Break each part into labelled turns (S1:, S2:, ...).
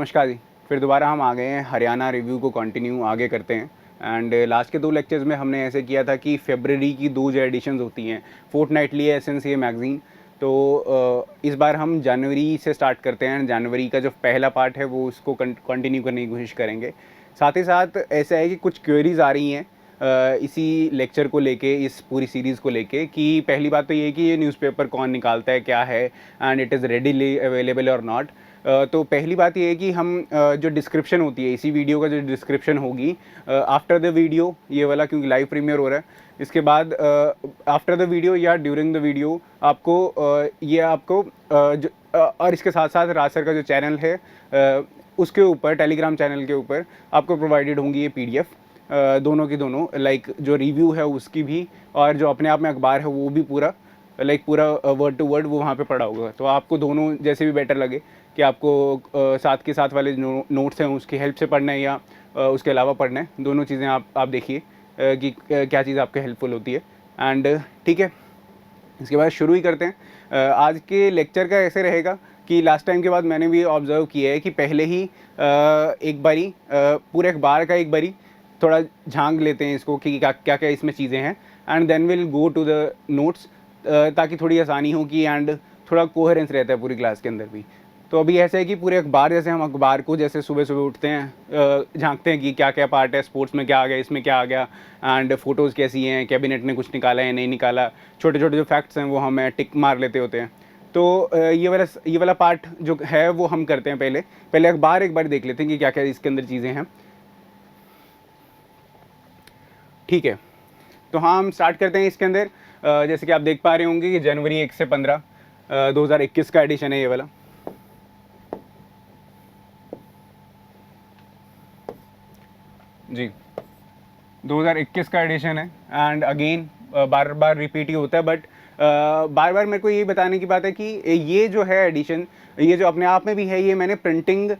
S1: नमस्कार जी। फिर दोबारा हम आ गए हैं, हरियाणा रिव्यू को कंटिन्यू आगे करते हैं। एंड लास्ट के 2 लेक्चर्स में हमने ऐसे किया था कि फरवरी की 2 जो एडिशंस होती हैं फोर्टनाइटली एसएनसीए मैगज़ीन, तो इस बार हम जनवरी से स्टार्ट करते हैं। जनवरी का जो पहला पार्ट है वो उसको कंटिन्यू करने की कोशिश करेंगे। साथ ही साथ ऐसा है कि कुछ क्वेरीज़ आ रही हैं इसी लेक्चर को लेके, इस पूरी सीरीज़ को लेके, कि पहली बात तो ये है कि ये न्यूज़पेपर कौन निकालता है, क्या है, and it is readily available और नॉट। तो पहली बात ये है कि हम जो डिस्क्रिप्शन होती है इसी वीडियो का, जो डिस्क्रिप्शन होगी आफ्टर द वीडियो, ये वाला क्योंकि लाइव प्रीमियर हो रहा है, इसके बाद आफ्टर द वीडियो या ड्यूरिंग द वीडियो आपको ये आपको और इसके साथ साथ राज सर का जो चैनल है उसके ऊपर, टेलीग्राम चैनल के ऊपर आपको प्रोवाइडेड होंगी ये PDF, दोनों की दोनों, लाइक जो रिव्यू है उसकी भी और जो अपने आप में अखबार है वो भी, पूरा लाइक पूरा वर्ड टू वर्ड वो वहाँ पे पढ़ा होगा। तो आपको दोनों जैसे भी बेटर लगे कि आपको साथ के साथ वाले जो नोट्स हैं उसकी हेल्प से पढ़ना है या उसके अलावा पढ़ना है, दोनों चीज़ें आप देखिए कि क्या चीज़ आपके हेल्पफुल होती है। एंड ठीक है, इसके बाद शुरू ही करते हैं। आज के लेक्चर का ऐसे रहेगा कि लास्ट टाइम के बाद मैंने भी ऑब्ज़र्व किया है कि पहले ही एक बारी पूरे अखबार का एक बारी थोड़ा झांक लेते हैं इसको कि क्या क्या इसमें चीज़ें हैं, and then will go to the notes, ताकि थोड़ी आसानी हो कि एंड थोड़ा कोहेरेंस रहता है पूरी क्लास के अंदर भी। तो अभी ऐसा है कि पूरे अखबार, जैसे हम अखबार को जैसे सुबह सुबह उठते हैं झांकते हैं कि क्या क्या पार्ट है, स्पोर्ट्स में क्या आ गया, इसमें क्या आ गया, एंड फोटोज़ कैसी हैं, कैबिनेट ने कुछ निकाला है नहीं निकाला, छोटे छोटे जो फैक्ट्स हैं वो हमें टिक मार लेते होते हैं। तो ये वाला पार्ट जो है वो हम करते हैं। पहले अखबार एक बार देख लेते हैं कि क्या क्या इसके अंदर चीज़ें हैं। ठीक है, तो हाँ हम स्टार्ट करते हैं इसके अंदर। जैसे कि आप देख पा रहे होंगे कि जनवरी 1 से 15 2021 का एडिशन है ये वाला। जी 2021 का एडिशन है, एंड अगेन बार बार रिपीट ही होता है, बट बार बार मेरे को यही बताने की बात है कि ये जो है एडिशन, ये जो अपने आप में भी है, ये मैंने प्रिंटिंग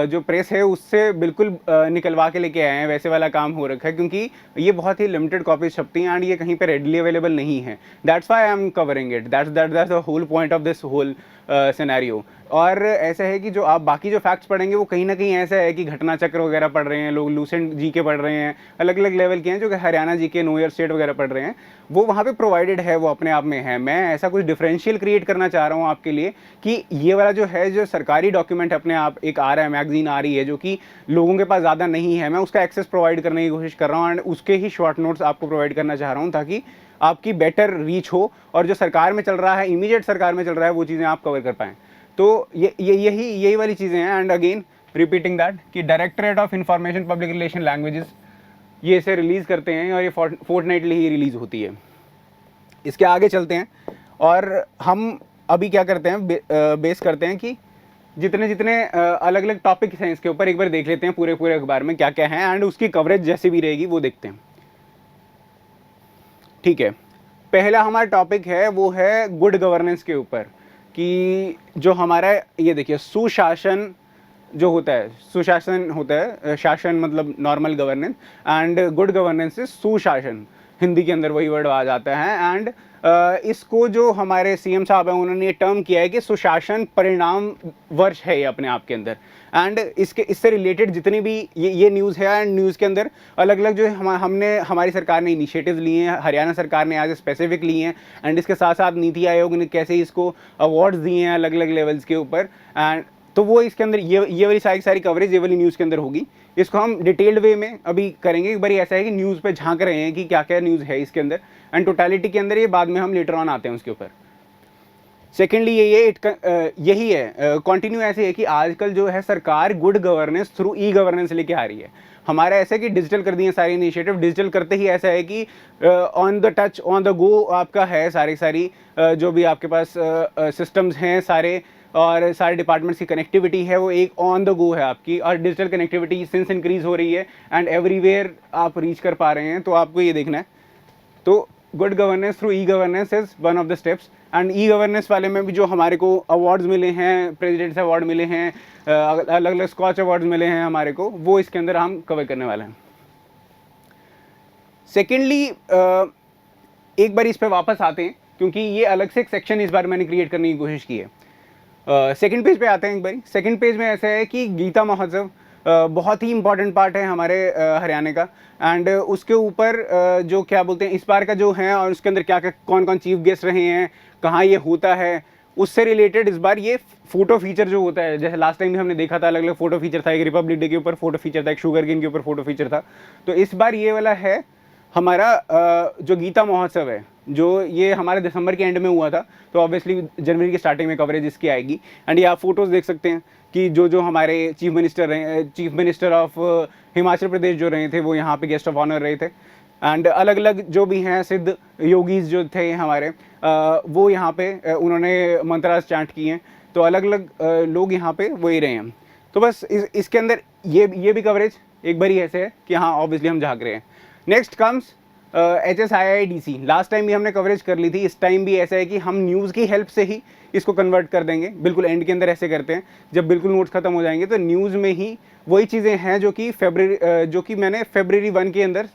S1: जो प्रेस है उससे बिल्कुल निकलवा के लेके आए हैं, वैसे वाला काम हो रखा है, क्योंकि ये बहुत ही लिमिटेड कॉपीज छपती हैं एंड ये कहीं पे रेडली अवेलेबल नहीं है। That's why I am covering it, that's the whole point of this whole scenario. और ऐसा है कि जो आप बाकी जो फैक्ट्स पढ़ेंगे वो कहीं ना कहीं ऐसा है कि घटना चक्र वगैरह पढ़ रहे हैं लोग, लूसेंट जीके पढ़ रहे हैं, अलग अलग लेवल के हैं, जो कि Haryana GK, know your state वगैरह पढ़ रहे हैं, वो वहाँ पे प्रोवाइडेड है, वो अपने आप में है। मैं ऐसा कुछ डिफरेंशियल क्रिएट करना चाह रहा हूँ आपके लिए कि ये वाला जो है, जो सरकारी डॉक्यूमेंट अपने आप एक आ रहा है, मैगजीन आ रही है, जो कि लोगों के पास ज़्यादा नहीं है, मैं उसका एक्सेस प्रोवाइड करने की कोशिश कर रहा हूँ एंड उसके ही शॉर्ट नोट्स आपको प्रोवाइड करना चाह रहा हूँ, ताकि आपकी बेटर रीच हो और जो सरकार में चल रहा है, इमीडिएट सरकार में चल रहा है, वो चीज़ें आप कवर कर पाएँ। तो यही वाली चीज़ें हैं। एंड अगेन रिपीटिंग दैट कि directorate of information public relation languages ये इसे रिलीज़ करते हैं और ये फोर्टनाइटली ही रिलीज़ होती है। इसके आगे चलते हैं और हम अभी क्या करते हैं, बेस करते हैं कि जितने जितने अलग अलग टॉपिक्स हैं इसके ऊपर एक बार देख लेते हैं पूरे अखबार में क्या क्या है, एंड उसकी कवरेज जैसी भी रहेगी वो देखते हैं। ठीक है, पहला हमारा टॉपिक है वो है गुड गवर्नेंस के ऊपर, कि जो हमारा ये देखिए सुशासन जो होता है, सुशासन होता है, शासन मतलब normal governance, and good governance is सुशासन, हिंदी के अंदर वही वर्ड आ जाता है। एंड इसको जो हमारे CM साहब हैं उन्होंने ये टर्म किया है कि सुशासन परिणाम वर्ष है ये अपने आप के अंदर। एंड इससे रिलेटेड जितनी भी ये न्यूज़ है, एंड न्यूज़ के अंदर अलग अलग जो है हमने हमारी सरकार ने इनिशिएटिव्स लिए हैं, हरियाणा सरकार ने आज स्पेसिफिक लिए हैं, एंड इसके साथ साथ नीति आयोग ने कैसे इसको अवार्ड्स दिए हैं अलग अलग लेवल्स के ऊपर, एंड तो वो इसके अंदर ये वाली सारी कवरेज ये वाली न्यूज़ के अंदर होगी। इसको हम डिटेल्ड वे में अभी करेंगे। एक बार ऐसा है कि न्यूज़ पे झांक रहे हैं कि क्या क्या न्यूज़ है इसके अंदर, एंड टोटलिटी के अंदर ये बाद में हम लेटर ऑन आते हैं उसके ऊपर। सेकेंडली यही है, कंटिन्यू ऐसे है कि आजकल जो है सरकार गुड गवर्नेंस थ्रू ई-गवर्नेंस लेके आ रही है। हमारा ऐसा है कि डिजिटल कर दिए सारे इनिशिएटिव, डिजिटल करते ही ऐसा है कि on the touch on the go आपका है सारी जो भी आपके पास सिस्टम्स हैं सारे, और सारे डिपार्टमेंट्स की कनेक्टिविटी है वो एक ऑन द गो है आपकी, और डिजिटल कनेक्टिविटी सिंस इंक्रीज हो रही है एंड एवरीवेयर आप रीच कर पा रहे हैं। तो आपको ये देखना है, तो good governance through e governance is one of the steps. And e governance वाले में भी जो हमारे को अवार्ड्स मिले हैं, प्रेसिडेंट्स अवार्ड मिले हैं, अलग अलग स्कॉच अवार्ड्स मिले हैं हमारे को, वो इसके अंदर हम कवर करने वाले हैं। सेकेंडली एक बार इस पर वापस आते हैं, क्योंकि ये अलग से एक सेक्शन इस बार मैंने क्रिएट करने की कोशिश की है। सेकंड पेज पे आते हैं एक बारी। सेकंड पेज में ऐसा है कि गीता महोत्सव बहुत ही इंपॉर्टेंट पार्ट है हमारे हरियाणा का। एंड उसके ऊपर जो क्या बोलते हैं इस बार का जो है, और उसके अंदर क्या क्या कौन कौन चीफ गेस्ट रहे हैं, कहाँ ये होता है, उससे रिलेटेड इस बार ये फोटो फीचर जो होता है, जैसे लास्ट टाइम भी हमने देखा था अलग अलग फोटो फीचर था, एक रिपब्लिक डे के ऊपर फोटो फीचर था, एक शुगर केन के ऊपर फोटो फीचर था। तो इस बार ये वाला है हमारा जो गीता महोत्सव है, जो ये हमारे दिसंबर के एंड में हुआ था, तो ऑब्वियसली जनवरी की स्टार्टिंग में कवरेज इसकी आएगी। एंड ये आप फोटोज़ देख सकते हैं कि जो हमारे chief minister of Himachal Pradesh जो रहे थे वो यहाँ पे गेस्ट ऑफ ऑनर रहे थे। एंड अलग अलग जो भी हैं सिद्ध योगीज जो थे हमारे, वो यहाँ पे उन्होंने मंत्रास चांट किए हैं। तो अलग अलग लोग यहाँ पे वही रहे हैं। तो बस इसके अंदर ये भी कवरेज एक बारी ऐसे है कि हाँ ऑब्वियसली हम झाँक रहे हैं। Next comes HSIIDC। Last time भी हमने कवरेज कर ली थी, इस टाइम भी ऐसा है कि हम न्यूज़ की हेल्प से ही इसको कन्वर्ट कर देंगे। बिल्कुल एंड के अंदर ऐसे करते हैं, जब बिल्कुल नोट्स खत्म हो जाएंगे तो न्यूज़ में ही वही चीज़ें हैं जो कि मैंने February 1 के अंदर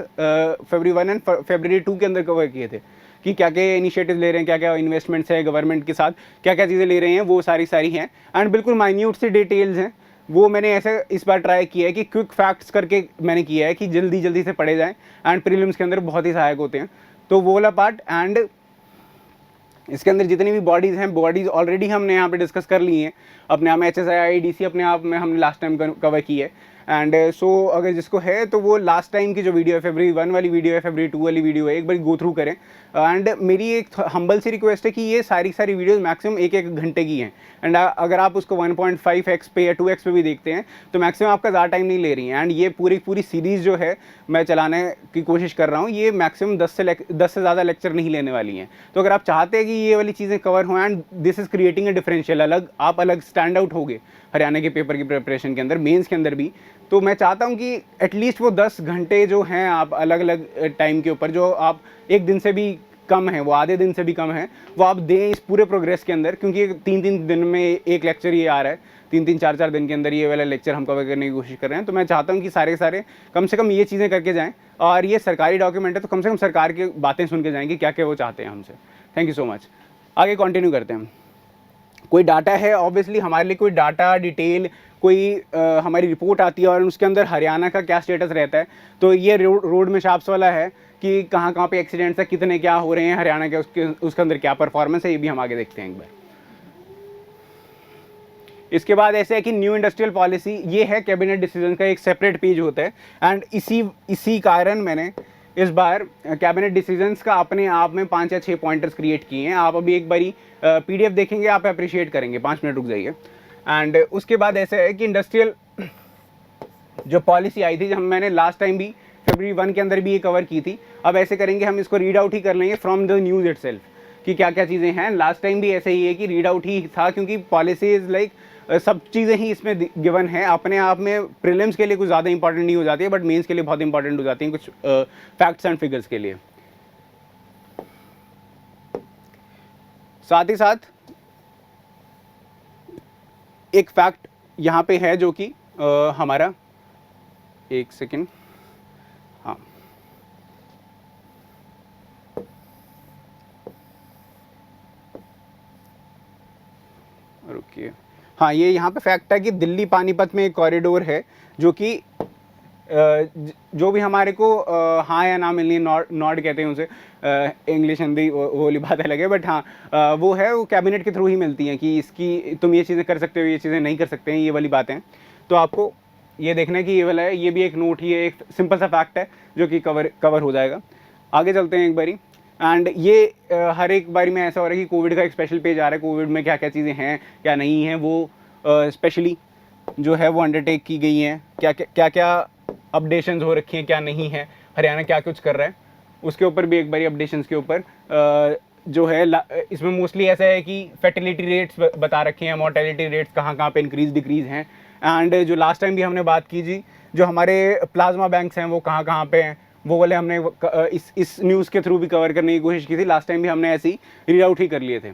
S1: February 1 एंड February 2 के अंदर कवर किए थे कि क्या क्या इनिशिएटिव ले रहे हैं, क्या क्या इन्वेस्टमेंट्स है गवर्नमेंट के साथ, क्या क्या चीज़ें ले रहे हैं, वो सारी हैं। एंड बिल्कुल माइन्यूट से डिटेल्स हैं, वो मैंने ऐसे इस बार ट्राई किया है कि क्विक फैक्ट्स करके मैंने किया है कि जल्दी जल्दी से पढ़े जाएं एंड प्रीलिम्स के अंदर बहुत ही सहायक होते हैं। तो वो वाला पार्ट। एंड इसके अंदर जितनी भी बॉडीज़ हैं, बॉडीज़ ऑलरेडी हमने यहाँ पे डिस्कस कर ली हैं अपने आप में। HSIIDC अपने आप में हमने लास्ट टाइम कवर की है। एंड सो अगर जिसको है तो वो लास्ट टाइम की जो वीडियो है February 1 वाली वीडियो है, February 2 वाली वीडियो है, एक बार गो थ्रू करें। एंड मेरी एक हम्बल सी रिक्वेस्ट है कि ये सारी वीडियोज़ मैक्सिमम एक घंटे की हैं। एंड अगर आप उसको 1.5x पे या 2x पे भी देखते हैं तो मैक्सिमम आपका ज़्यादा टाइम नहीं ले रही हैं। एंड ये पूरी सीरीज़ जो है मैं चलाने की कोशिश कर रहा हूँ, ये मैक्सिमम 10 से ज़्यादा लेक्चर नहीं लेने वाली हैं। तो अगर आप चाहते हैं कि ये वाली चीज़ें कवर हों and this is creating a differential, आप अलग स्टैंड आउट होगे हरियाणा के पेपर की प्रिपरेशन के अंदर, मेंस के अंदर भी, तो मैं चाहता हूँ कि एटलीस्ट वो 10 घंटे जो हैं आप अलग अलग टाइम के ऊपर, जो आप एक दिन से भी कम है, वो आधे दिन से भी कम है, वो आप दें इस पूरे प्रोग्रेस के अंदर। क्योंकि 3-3 दिन में एक लेक्चर ये आ रहा है, 3-3 4-4 दिन के अंदर ये वाला लेक्चर हम कवर करने की कोशिश कर रहे हैं। तो मैं चाहता हूँ कि सारे कम से कम ये चीज़ें करके जाएँ। और ये सरकारी डॉक्यूमेंट है तो कम से कम सरकार की बातें सुन के जाएंगे क्या क्या वो चाहते हैं हमसे। Thank you so much. आगे कंटिन्यू करते हैं। कोई डाटा है, ऑब्वियसली हमारे लिए कोई डाटा डिटेल, कोई हमारी रिपोर्ट आती है और उसके अंदर हरियाणा का क्या स्टेटस रहता है। तो ये रोड में शाप्स वाला है कि कहाँ पे एक्सीडेंट्स है, कितने क्या हो रहे हैं हरियाणा के, उसके अंदर क्या परफॉर्मेंस है, ये भी हम आगे देखते हैं एक बार। इसके बाद ऐसे है कि न्यू इंडस्ट्रियल पॉलिसी, ये है कैबिनेट डिसीजन का एक सेपरेट पेज होता है। एंड इसी कारण मैंने इस बार कैबिनेट डिसीजंस का अपने आप में 5 या 6 पॉइंटर्स क्रिएट किए हैं। आप अभी एक बारी PDF देखेंगे, आप अप्रिशिएट करेंगे। 5 मिनट रुक जाइए। एंड उसके बाद ऐसे है कि इंडस्ट्रियल जो पॉलिसी आई थी, मैंने लास्ट टाइम भी February 1 के अंदर भी ये कवर की थी। अब ऐसे करेंगे, हम इसको रीड आउट ही कर लेंगे फ्रॉम द न्यूज़ इटसेल्फ कि क्या क्या चीज़ें हैं। लास्ट टाइम भी ऐसे ही है कि रीड आउट ही था, क्योंकि पॉलिसीज लाइक सब चीज़ें ही इसमें गिवन है। अपने आप में प्रीलिम्स के लिए कुछ ज़्यादा इंपॉर्टेंट नहीं हो जाती है, बट मेंस के लिए बहुत इंपॉर्टेंट हो जाती हैं कुछ फैक्ट्स एंड फिगर्स के लिए। साथ ही साथ एक फैक्ट यहाँ पे है जो कि हमारा, एक सेकेंड, हाँ, रुकिए, हाँ, ये यहाँ पे फैक्ट है कि दिल्ली पानीपत में एक कॉरिडोर है जो कि जो भी हमारे को हाँ या ना मिलनी है, नॉड कहते हैं उसे, इंग्लिश हिंदी वो वाली बात अलग है, बट हाँ वो है, वो कैबिनेट के थ्रू ही मिलती हैं कि इसकी तुम ये चीज़ें कर सकते हो, ये चीज़ें नहीं कर सकते हैं, ये वाली बातें। तो आपको ये देखना है कि ये वाला है, ये भी एक नोट ही है, एक सिंपल सा फैक्ट है जो कि कवर हो जाएगा। आगे चलते हैं एक बारी। एंड ये हर एक बारी में ऐसा हो रहा है कि कोविड का एक स्पेशल पेज आ रहा है, कोविड में क्या क्या चीज़ें हैं क्या नहीं हैं, वो स्पेशली जो है वो अंडरटेक की गई हैं, क्या क्या अपडेशंस हो रखी हैं, क्या नहीं है, हरियाणा क्या कुछ कर रहा है, उसके ऊपर भी एक बारी अपडेशंस के ऊपर जो है इसमें मोस्टली ऐसा है कि फर्टिलिटी रेट्स बता रखे हैं, मोर्टेलिटी रेट्स कहाँ पे इंक्रीज डिक्रीज हैं। एंड जो लास्ट टाइम भी हमने बात की जी, जो हमारे प्लाज्मा बैंक्स हैं वो कहाँ पे हैं, वो वाले हमने इस न्यूज़ के थ्रू भी कवर करने की कोशिश की थी। लास्ट टाइम भी हमने ऐसे ही रीड आउट ही कर लिए थे।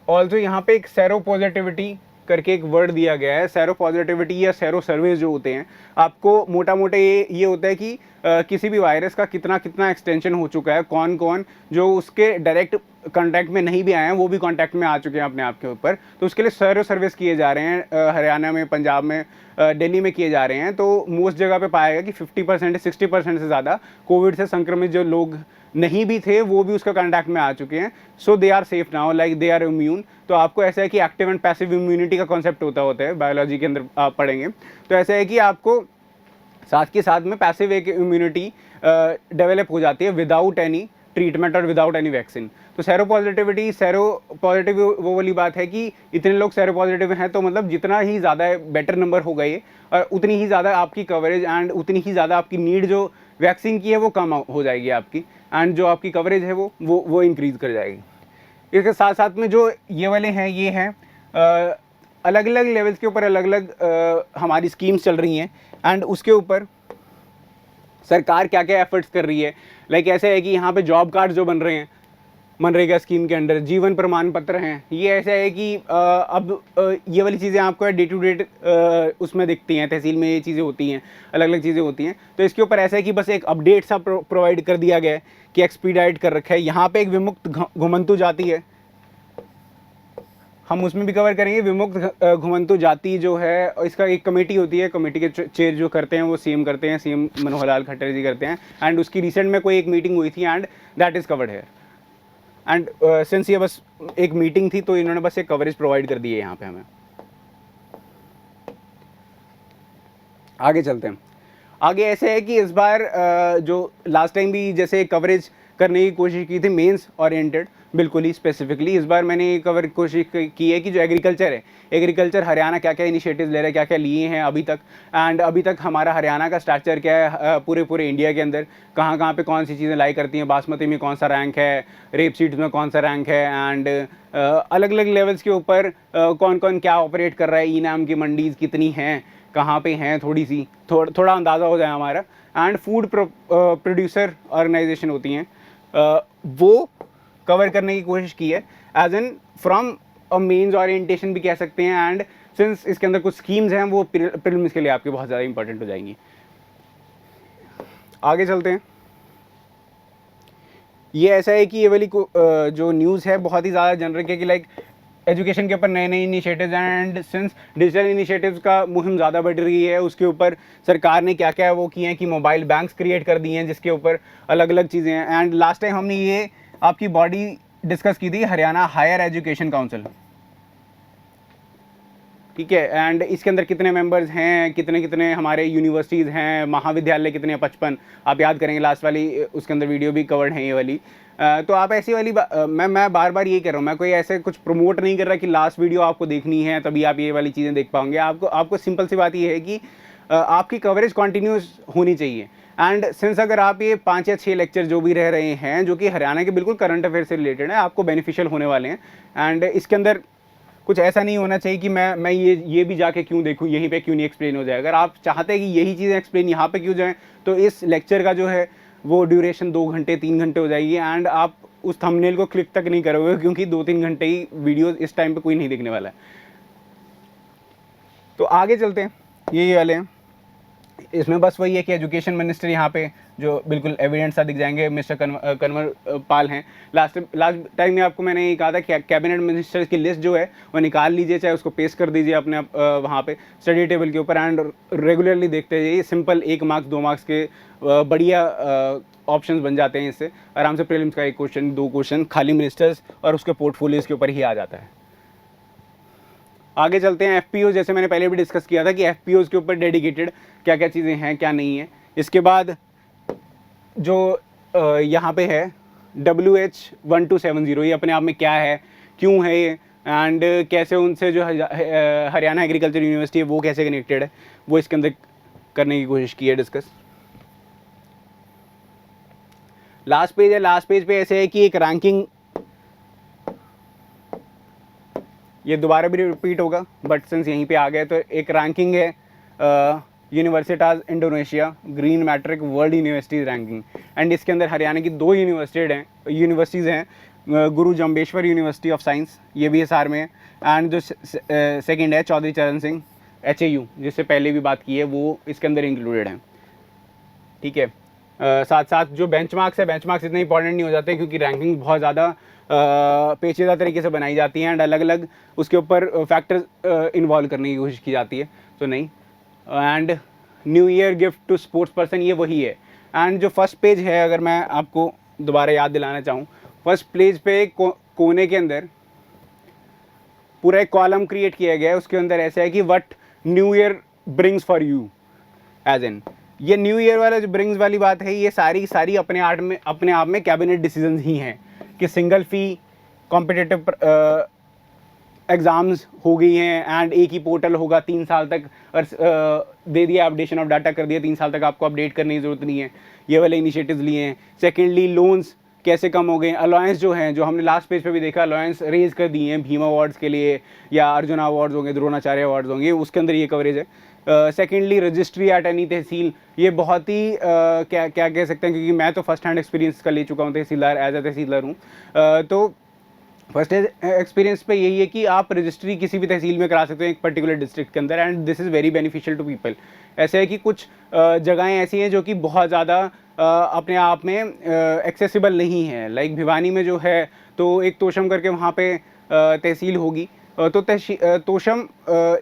S1: ऑल्सो यहाँ पे एक सेरो पॉजिटिविटी करके एक वर्ड दिया गया है। सेरो पॉजिटिविटी या सेरो सर्वेज जो होते हैं, आपको मोटा मोटा ये होता है कि किसी भी वायरस का कितना कितना एक्सटेंशन हो चुका है, कौन कौन जो उसके डायरेक्ट कांटेक्ट में नहीं भी आए हैं वो भी कांटेक्ट में आ चुके हैं अपने आप के ऊपर। तो उसके लिए सर्विस किए जा रहे हैं, हरियाणा में, पंजाब में, दिल्ली में किए जा रहे हैं। तो मोस्ट जगह पे पाया गया कि 50% 60% से ज़्यादा कोविड से संक्रमित जो लोग नहीं भी थे वो भी उसका कांटेक्ट में आ चुके हैं। So they are safe now, like they are immune. तो आपको ऐसा है कि एक्टिव एंड पैसिव इम्यूनिटी का कॉन्सेप्ट होता है, बायोलॉजी के अंदर आप पढ़ेंगे। तो ऐसा है कि आपको साथ के साथ में पैसिव एक इम्यूनिटी डेवलप हो जाती है विदाउट एनी ट्रीटमेंट और विदाउट एनी वैक्सीन। तो सेरो पॉजिटिव वो वाली बात है कि इतने लोग सेरो पॉजिटिव हैं तो मतलब जितना ही ज़्यादा बेटर नंबर होगा ये, और उतनी ही ज़्यादा आपकी कवरेज एंड उतनी ही ज़्यादा आपकी नीड जो वैक्सीन की है वो कम हो जाएगी आपकी, एंड जो आपकी कवरेज है वो इंक्रीज़ कर जाएगी। इसके साथ साथ में जो ये वाले हैं, ये हैं अलग अलग लेवल्स के ऊपर अलग अलग हमारी स्कीम्स चल रही हैं, एंड उसके ऊपर सरकार क्या क्या एफर्ट्स कर रही है। लाइक ऐसे है कि यहाँ पे जॉब कार्ड जो बन रहे हैं मनरेगा स्कीम के अंडर, जीवन प्रमाण पत्र हैं, ये ऐसा है कि अब ये वाली चीज़ें आपको डे टू डे उसमें दिखती हैं, तहसील में ये चीज़ें होती हैं, अलग अलग चीज़ें होती हैं। तो इसके ऊपर ऐसा है कि बस एक अपडेट सा प्रोवाइड कर दिया गया है कि एक्सपीडाइट कर रखा है। यहाँ पे एक विमुक्त घुमंतु जाति है, हम उसमें भी कवर करेंगे। विमुक्त घुमंतु जाति जो है, इसका एक कमेटी होती है, कमेटी के चेयर जो करते हैं वो सीएम करते हैं, सीएम मनोहर लाल खट्टर जी करते हैं। एंड उसकी रिसेंट में कोई एक मीटिंग हुई थी एंड दैट इज़ कवर्ड है। एंड सिंस ये बस एक मीटिंग थी तो इन्होंने बस एक कवरेज प्रोवाइड कर दी है यहाँ पे हमें। आगे चलते हैं। आगे ऐसे है कि इस बार जो लास्ट टाइम भी जैसे कवरेज करने की कोशिश की थी मेंस ओरिएंटेड, बिल्कुल ही स्पेसिफिकली इस बार मैंने कवर कोशिश की है कि जो एग्रीकल्चर है, एग्रीकल्चर हरियाणा क्या क्या इनिशिएटिव्स ले रहा है, क्या क्या लिए हैं अभी तक, एंड अभी तक हमारा हरियाणा का स्ट्रक्चर क्या है पूरे इंडिया के अंदर, कहाँ कहाँ पे कौन सी चीज़ें लाई करती हैं, बासमती में कौन सा रैंक है, रेप सीड्स में कौन सा रैंक है, एंड अलग अलग लेवल्स के ऊपर कौन कौन क्या ऑपरेट कर रहा है, ई नाम की मंडीज़ कितनी हैं, कहाँ पे हैं, थोड़ा अंदाज़ा हो जाए हमारा। एंड फूड प्रोड्यूसर ऑर्गेनाइजेशन होती हैं, वो कवर करने की कोशिश की है as an from a mains orientation भी कह सकते हैं। एंड सिंस इसके अंदर कुछ स्कीम्स हैं वो प्रीलिम्स के लिए आपके बहुत ज़्यादा इंपॉर्टेंट हो जाएंगी। आगे चलते हैं। ये ऐसा है कि ये वाली जो न्यूज़ है बहुत ही ज़्यादा जनरिक है कि लाइक एजुकेशन के ऊपर नए नए initiatives and since digital initiatives का मुहिम ज़्यादा बढ़ रही है, उसके ऊपर सरकार ने क्या क्या वो किए हैं कि मोबाइल बैंक्स क्रिएट कर दिए हैं जिसके ऊपर अलग अलग चीज़ें हैं। एंड लास्ट टाइम हमने ये आपकी बॉडी डिस्कस की थी, हरियाणा हायर एजुकेशन काउंसिल, ठीक है। एंड इसके अंदर कितने मेंबर्स हैं, कितने कितने हमारे यूनिवर्सिटीज़ हैं, महाविद्यालय कितने हैं, 55 आप याद करेंगे, लास्ट वाली उसके अंदर वीडियो भी कवर्ड है ये वाली। तो आप ऐसी वाली मैं बार बार ये कह रहा हूँ, मैं कोई ऐसे कुछ प्रमोट नहीं कर रहा कि लास्ट वीडियो आपको देखनी है तभी आप ये वाली चीज़ें देख पाओगे। आपको सिंपल सी बात ये है कि आपकी कवरेज कॉन्टीन्यूस होनी चाहिए। एंड सिंस अगर आप ये 5 या 6 लेक्चर जो भी रह रहे हैं जो कि हरियाणा के बिल्कुल करंट अफेयर से रिलेटेड है, आपको बेनिफिशियल होने वाले हैं। एंड इसके अंदर कुछ ऐसा नहीं होना चाहिए कि मैं ये भी जाके क्यों देखूं, यहीं पे क्यों नहीं एक्सप्लेन हो जाए। अगर आप चाहते हैं कि यही चीज़ें एक्सप्लेन यहाँ पे क्यों जाएँ तो इस लेक्चर का जो है वो ड्यूरेशन 2 घंटे 3 घंटे हो जाएगी एंड आप उस थंबनेल को क्लिक तक नहीं करोगे क्योंकि 2-3 घंटे ही वीडियो इस टाइम पे कोई नहीं देखने वाला है। तो आगे चलते हैं। ये वाले हैं, इसमें बस वही है कि एजुकेशन मिनिस्टर यहाँ पे जो बिल्कुल एविडेंस सा दिख जाएंगे मिस्टर कंवर पाल हैं। लास्ट टाइम में आपको मैंने ये कहा था कि कैबिनेट मिनिस्टर्स की लिस्ट जो है वो निकाल लीजिए, चाहे उसको पेस्ट कर दीजिए अपने वहाँ पे स्टडी टेबल के ऊपर एंड रेगुलरली देखते जाइए। सिंपल 1 मार्क्स 2 मार्क्स के बढ़िया ऑप्शंस बन जाते हैं, इससे आराम से प्रीलिम्स का 1 क्वेश्चन 2 क्वेश्चन खाली मिनिस्टर्स और उसके पोर्टफोलियोज के ऊपर ही आ जाता है। आगे चलते हैं। एफपीओ, जैसे मैंने पहले भी डिस्कस किया था कि एफपीओ के ऊपर डेडिकेटेड क्या क्या चीज़ें हैं क्या नहीं है। इसके बाद जो यहाँ पे है WH1270, ये अपने आप में क्या है, क्यों है ये, एंड कैसे उनसे जो हरियाणा एग्रीकल्चर यूनिवर्सिटी है वो कैसे कनेक्टेड है, वो इसके अंदर करने की कोशिश की है डिस्कस। लास्ट पेज है, लास्ट पेज पे ऐसे है कि एक रैंकिंग, ये दोबारा भी रिपीट होगा बट सिंस यहीं पे आ गए तो एक रैंकिंग है universitas Indonesia green metric world universities ranking. And इसके अंदर हरियाणा की 2 यूनिवर्सिटीज़ हैं, गुरु जम्बेश्वर यूनिवर्सिटी ऑफ साइंस, ये भी हिसार में है, एंड जो सेकंड है चौधरी चरण सिंह HAU, जिससे पहले भी बात की है, वो इसके अंदर इंक्लूडेड है, ठीक है। साथ साथ जो बेंचमार्क्स है, बेंचमार्क्स इतने इंपॉर्टेंट नहीं हो जाते क्योंकि रैंकिंग बहुत ज़्यादा पेचीदा तरीके से बनाई जाती है एंड अलग अलग उसके ऊपर फैक्टर्स इन्वॉल्व करने की कोशिश की जाती है, तो नहीं। And new year gift to sports person, ये वही है। एंड जो फर्स्ट पेज है, अगर मैं आपको दोबारा याद दिलाना चाहूँ, फर्स्ट पेज पे कोने के अंदर पूरा एक कॉलम क्रिएट किया गया है। उसके अंदर ऐसा है कि what new year brings for you, as in ये न्यू ईयर वाला जो ब्रिंग्स वाली बात है, ये सारी अपने आप में कैबिनेट डिसीजंस ही हैं कि सिंगल फ़ी कॉम्पिटिटिव एग्ज़ाम्स हो गई हैं एंड एक ही पोर्टल होगा 3 साल तक, और दे दिया अपडेशन ऑफ डाटा कर दिया, 3 साल तक आपको अपडेट करने की ज़रूरत नहीं है। ये वाले इनिशिएटिव्स लिए हैं। सेकेंडली, लोन्स कैसे कम हो गए, अलायंस जो हैं, जो हमने लास्ट पेज पे भी देखा, अलायंस रेज कर दिए हैं भीम अवार्ड्स के लिए या अर्जुना अवार्ड्स होंगे, द्रोणाचार्य अवार्ड्स होंगे, उसके अंदर ये कवरेज है। सेकेंडली, रजिस्ट्री एट एनी तहसील, ये बहुत ही क्या कह सकते हैं, क्योंकि मैं तो फर्स्ट हैंड एक्सपीरियंस का ले चुका हूँ, तहसीलदार एज ए तहसीलदार हूँ। तो फर्स्ट एक्सपीरियंस पे यही है कि आप रजिस्ट्री किसी भी तहसील में करा सकते हैं एक पर्टिकुलर डिस्ट्रिक्ट के अंदर, and this is very beneficial to people. ऐसे है कि कुछ जगहें ऐसी हैं जो कि बहुत ज़्यादा अपने आप में एक्सेसिबल नहीं है। लाइक भिवानी में जो है, तो एक तोशम करके वहाँ पे तहसील होगी, तो तोशम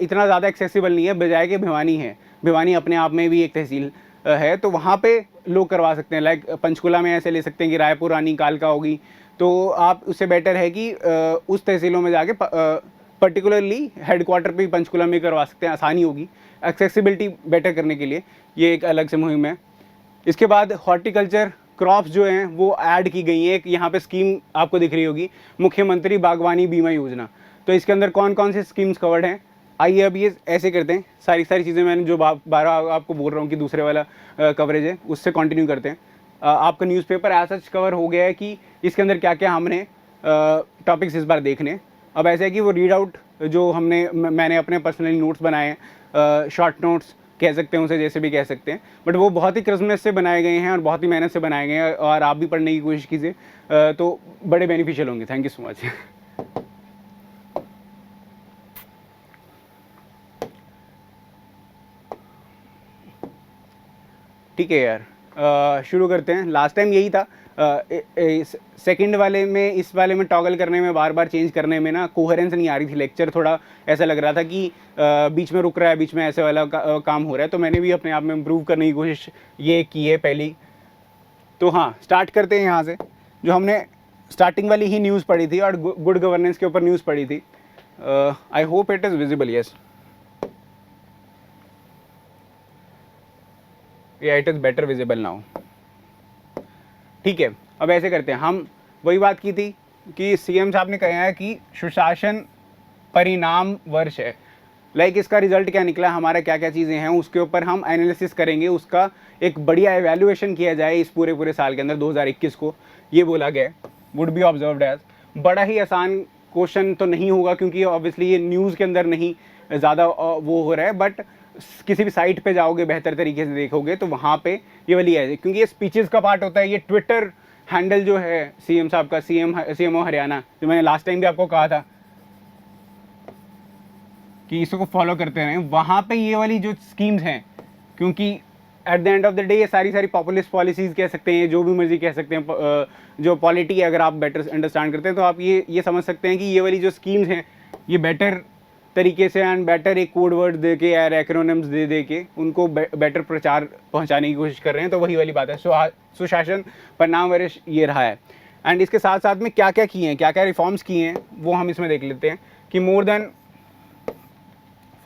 S1: इतना ज़्यादा एक्सेसिबल नहीं है, बजाय कि भिवानी है। भिवानी अपने आप में भी एक तहसील है, तो वहाँ पे लोग करवा सकते हैं। लाइक पंचकुला में ऐसे ले सकते हैं कि रायपुर, रानी, कालका होगी, तो आप उससे बेटर है कि उस तहसीलों में जाके पर्टिकुलरली हेडक्वार्टर पे पंचकुला में करवा सकते हैं, आसानी होगी एक्सेसिबिलिटी बेटर करने के लिए। ये एक अलग से मुहिम है। इसके बाद हॉर्टिकल्चर क्रॉप्स जो हैं वो ऐड की गई है। एक यहाँ पे स्कीम आपको दिख रही होगी, मुख्यमंत्री बागवानी बीमा योजना। तो इसके अंदर कौन कौन सी स्कीम्स कवर्ड हैं, आइए अब ये ऐसे करते हैं। सारी चीज़ें मैंने जो बारह आपको बोल रहा हूँ कि दूसरे वाला कवरेज है, उससे कंटिन्यू करते हैं। आपका न्यूज़पेपर ऐसा कवर हो गया है कि इसके अंदर क्या क्या हमने टॉपिक्स इस बार देखने। अब ऐसा है कि वो रीड आउट जो मैंने अपने पर्सनली नोट्स बनाए हैं, शॉर्ट नोट्स कह सकते हैं उसे, जैसे भी कह सकते हैं, बट वो बहुत ही क्रिस्मस से बनाए गए हैं और बहुत ही मेहनत से बनाए गए हैं, और आप भी पढ़ने की कोशिश कीजिए, तो बड़े बेनिफिशियल होंगे। Thank you so much. ठीक है यार, शुरू करते हैं। लास्ट टाइम यही था, सेकंड वाले में, इस वाले में टॉगल करने में, बार बार चेंज करने में ना कोहेरेंस नहीं आ रही थी। लेक्चर थोड़ा ऐसा लग रहा था कि बीच में रुक रहा है, बीच में ऐसे वाला काम हो रहा है, तो मैंने भी अपने आप में इम्प्रूव करने की कोशिश ये की है पहली। तो हाँ, स्टार्ट करते हैं यहाँ से। जो हमने स्टार्टिंग वाली ही न्यूज़ पढ़ी थी और गुड गवर्नेंस के ऊपर न्यूज़ पढ़ी थी। I hope it is visible, yes, yeah it is better visible now. ठीक है, अब ऐसे करते हैं, हम वही बात की थी कि सीएम साहब ने कहा है कि सुशासन परिणाम वर्ष है। लाइक इसका रिजल्ट क्या निकला, हमारा क्या क्या चीज़ें हैं, उसके ऊपर हम एनालिसिस करेंगे, उसका एक बढ़िया एवेल्युएशन किया जाए इस पूरे साल के अंदर 2021 को, ये बोला गया। वुड बी ऑब्जर्व्ड एज बड़ा ही आसान क्वेश्चन तो नहीं होगा, क्योंकि ऑब्वियसली ये न्यूज़ के अंदर नहीं ज़्यादा वो हो रहा है, बट किसी भी साइट पे जाओगे, बेहतर तरीके से देखोगे तो वहाँ पे ये वाली है, क्योंकि ये स्पीचेस का पार्ट होता है। ये ट्विटर हैंडल जो है सीएम साहब का, सीएमओ हरियाणा, जो मैंने लास्ट टाइम भी आपको कहा था कि इसको फॉलो करते रहें, वहाँ पे ये वाली जो स्कीम्स हैं, क्योंकि at the end of the day ये सारी पॉपुलिस्ट पॉलिसीज़ कह सकते हैं, जो भी मर्जी कह सकते हैं, जो पॉलिटी अगर आप बेटर अंडरस्टैंड करते हैं तो आप ये समझ सकते हैं कि ये वाली जो स्कीम्स हैं ये बेटर तरीके से एंड बेटर एक कोड वर्ड दे के या एक्रोनिम्स दे के उनको बेटर प्रचार पहुंचाने की कोशिश कर रहे हैं। तो वही वाली बात है, सुशासन परिणाम वर्ष ये रहा है। एंड इसके साथ साथ में क्या क्या किए हैं, क्या क्या रिफॉर्म्स किए हैं, वो हम इसमें देख लेते हैं कि more than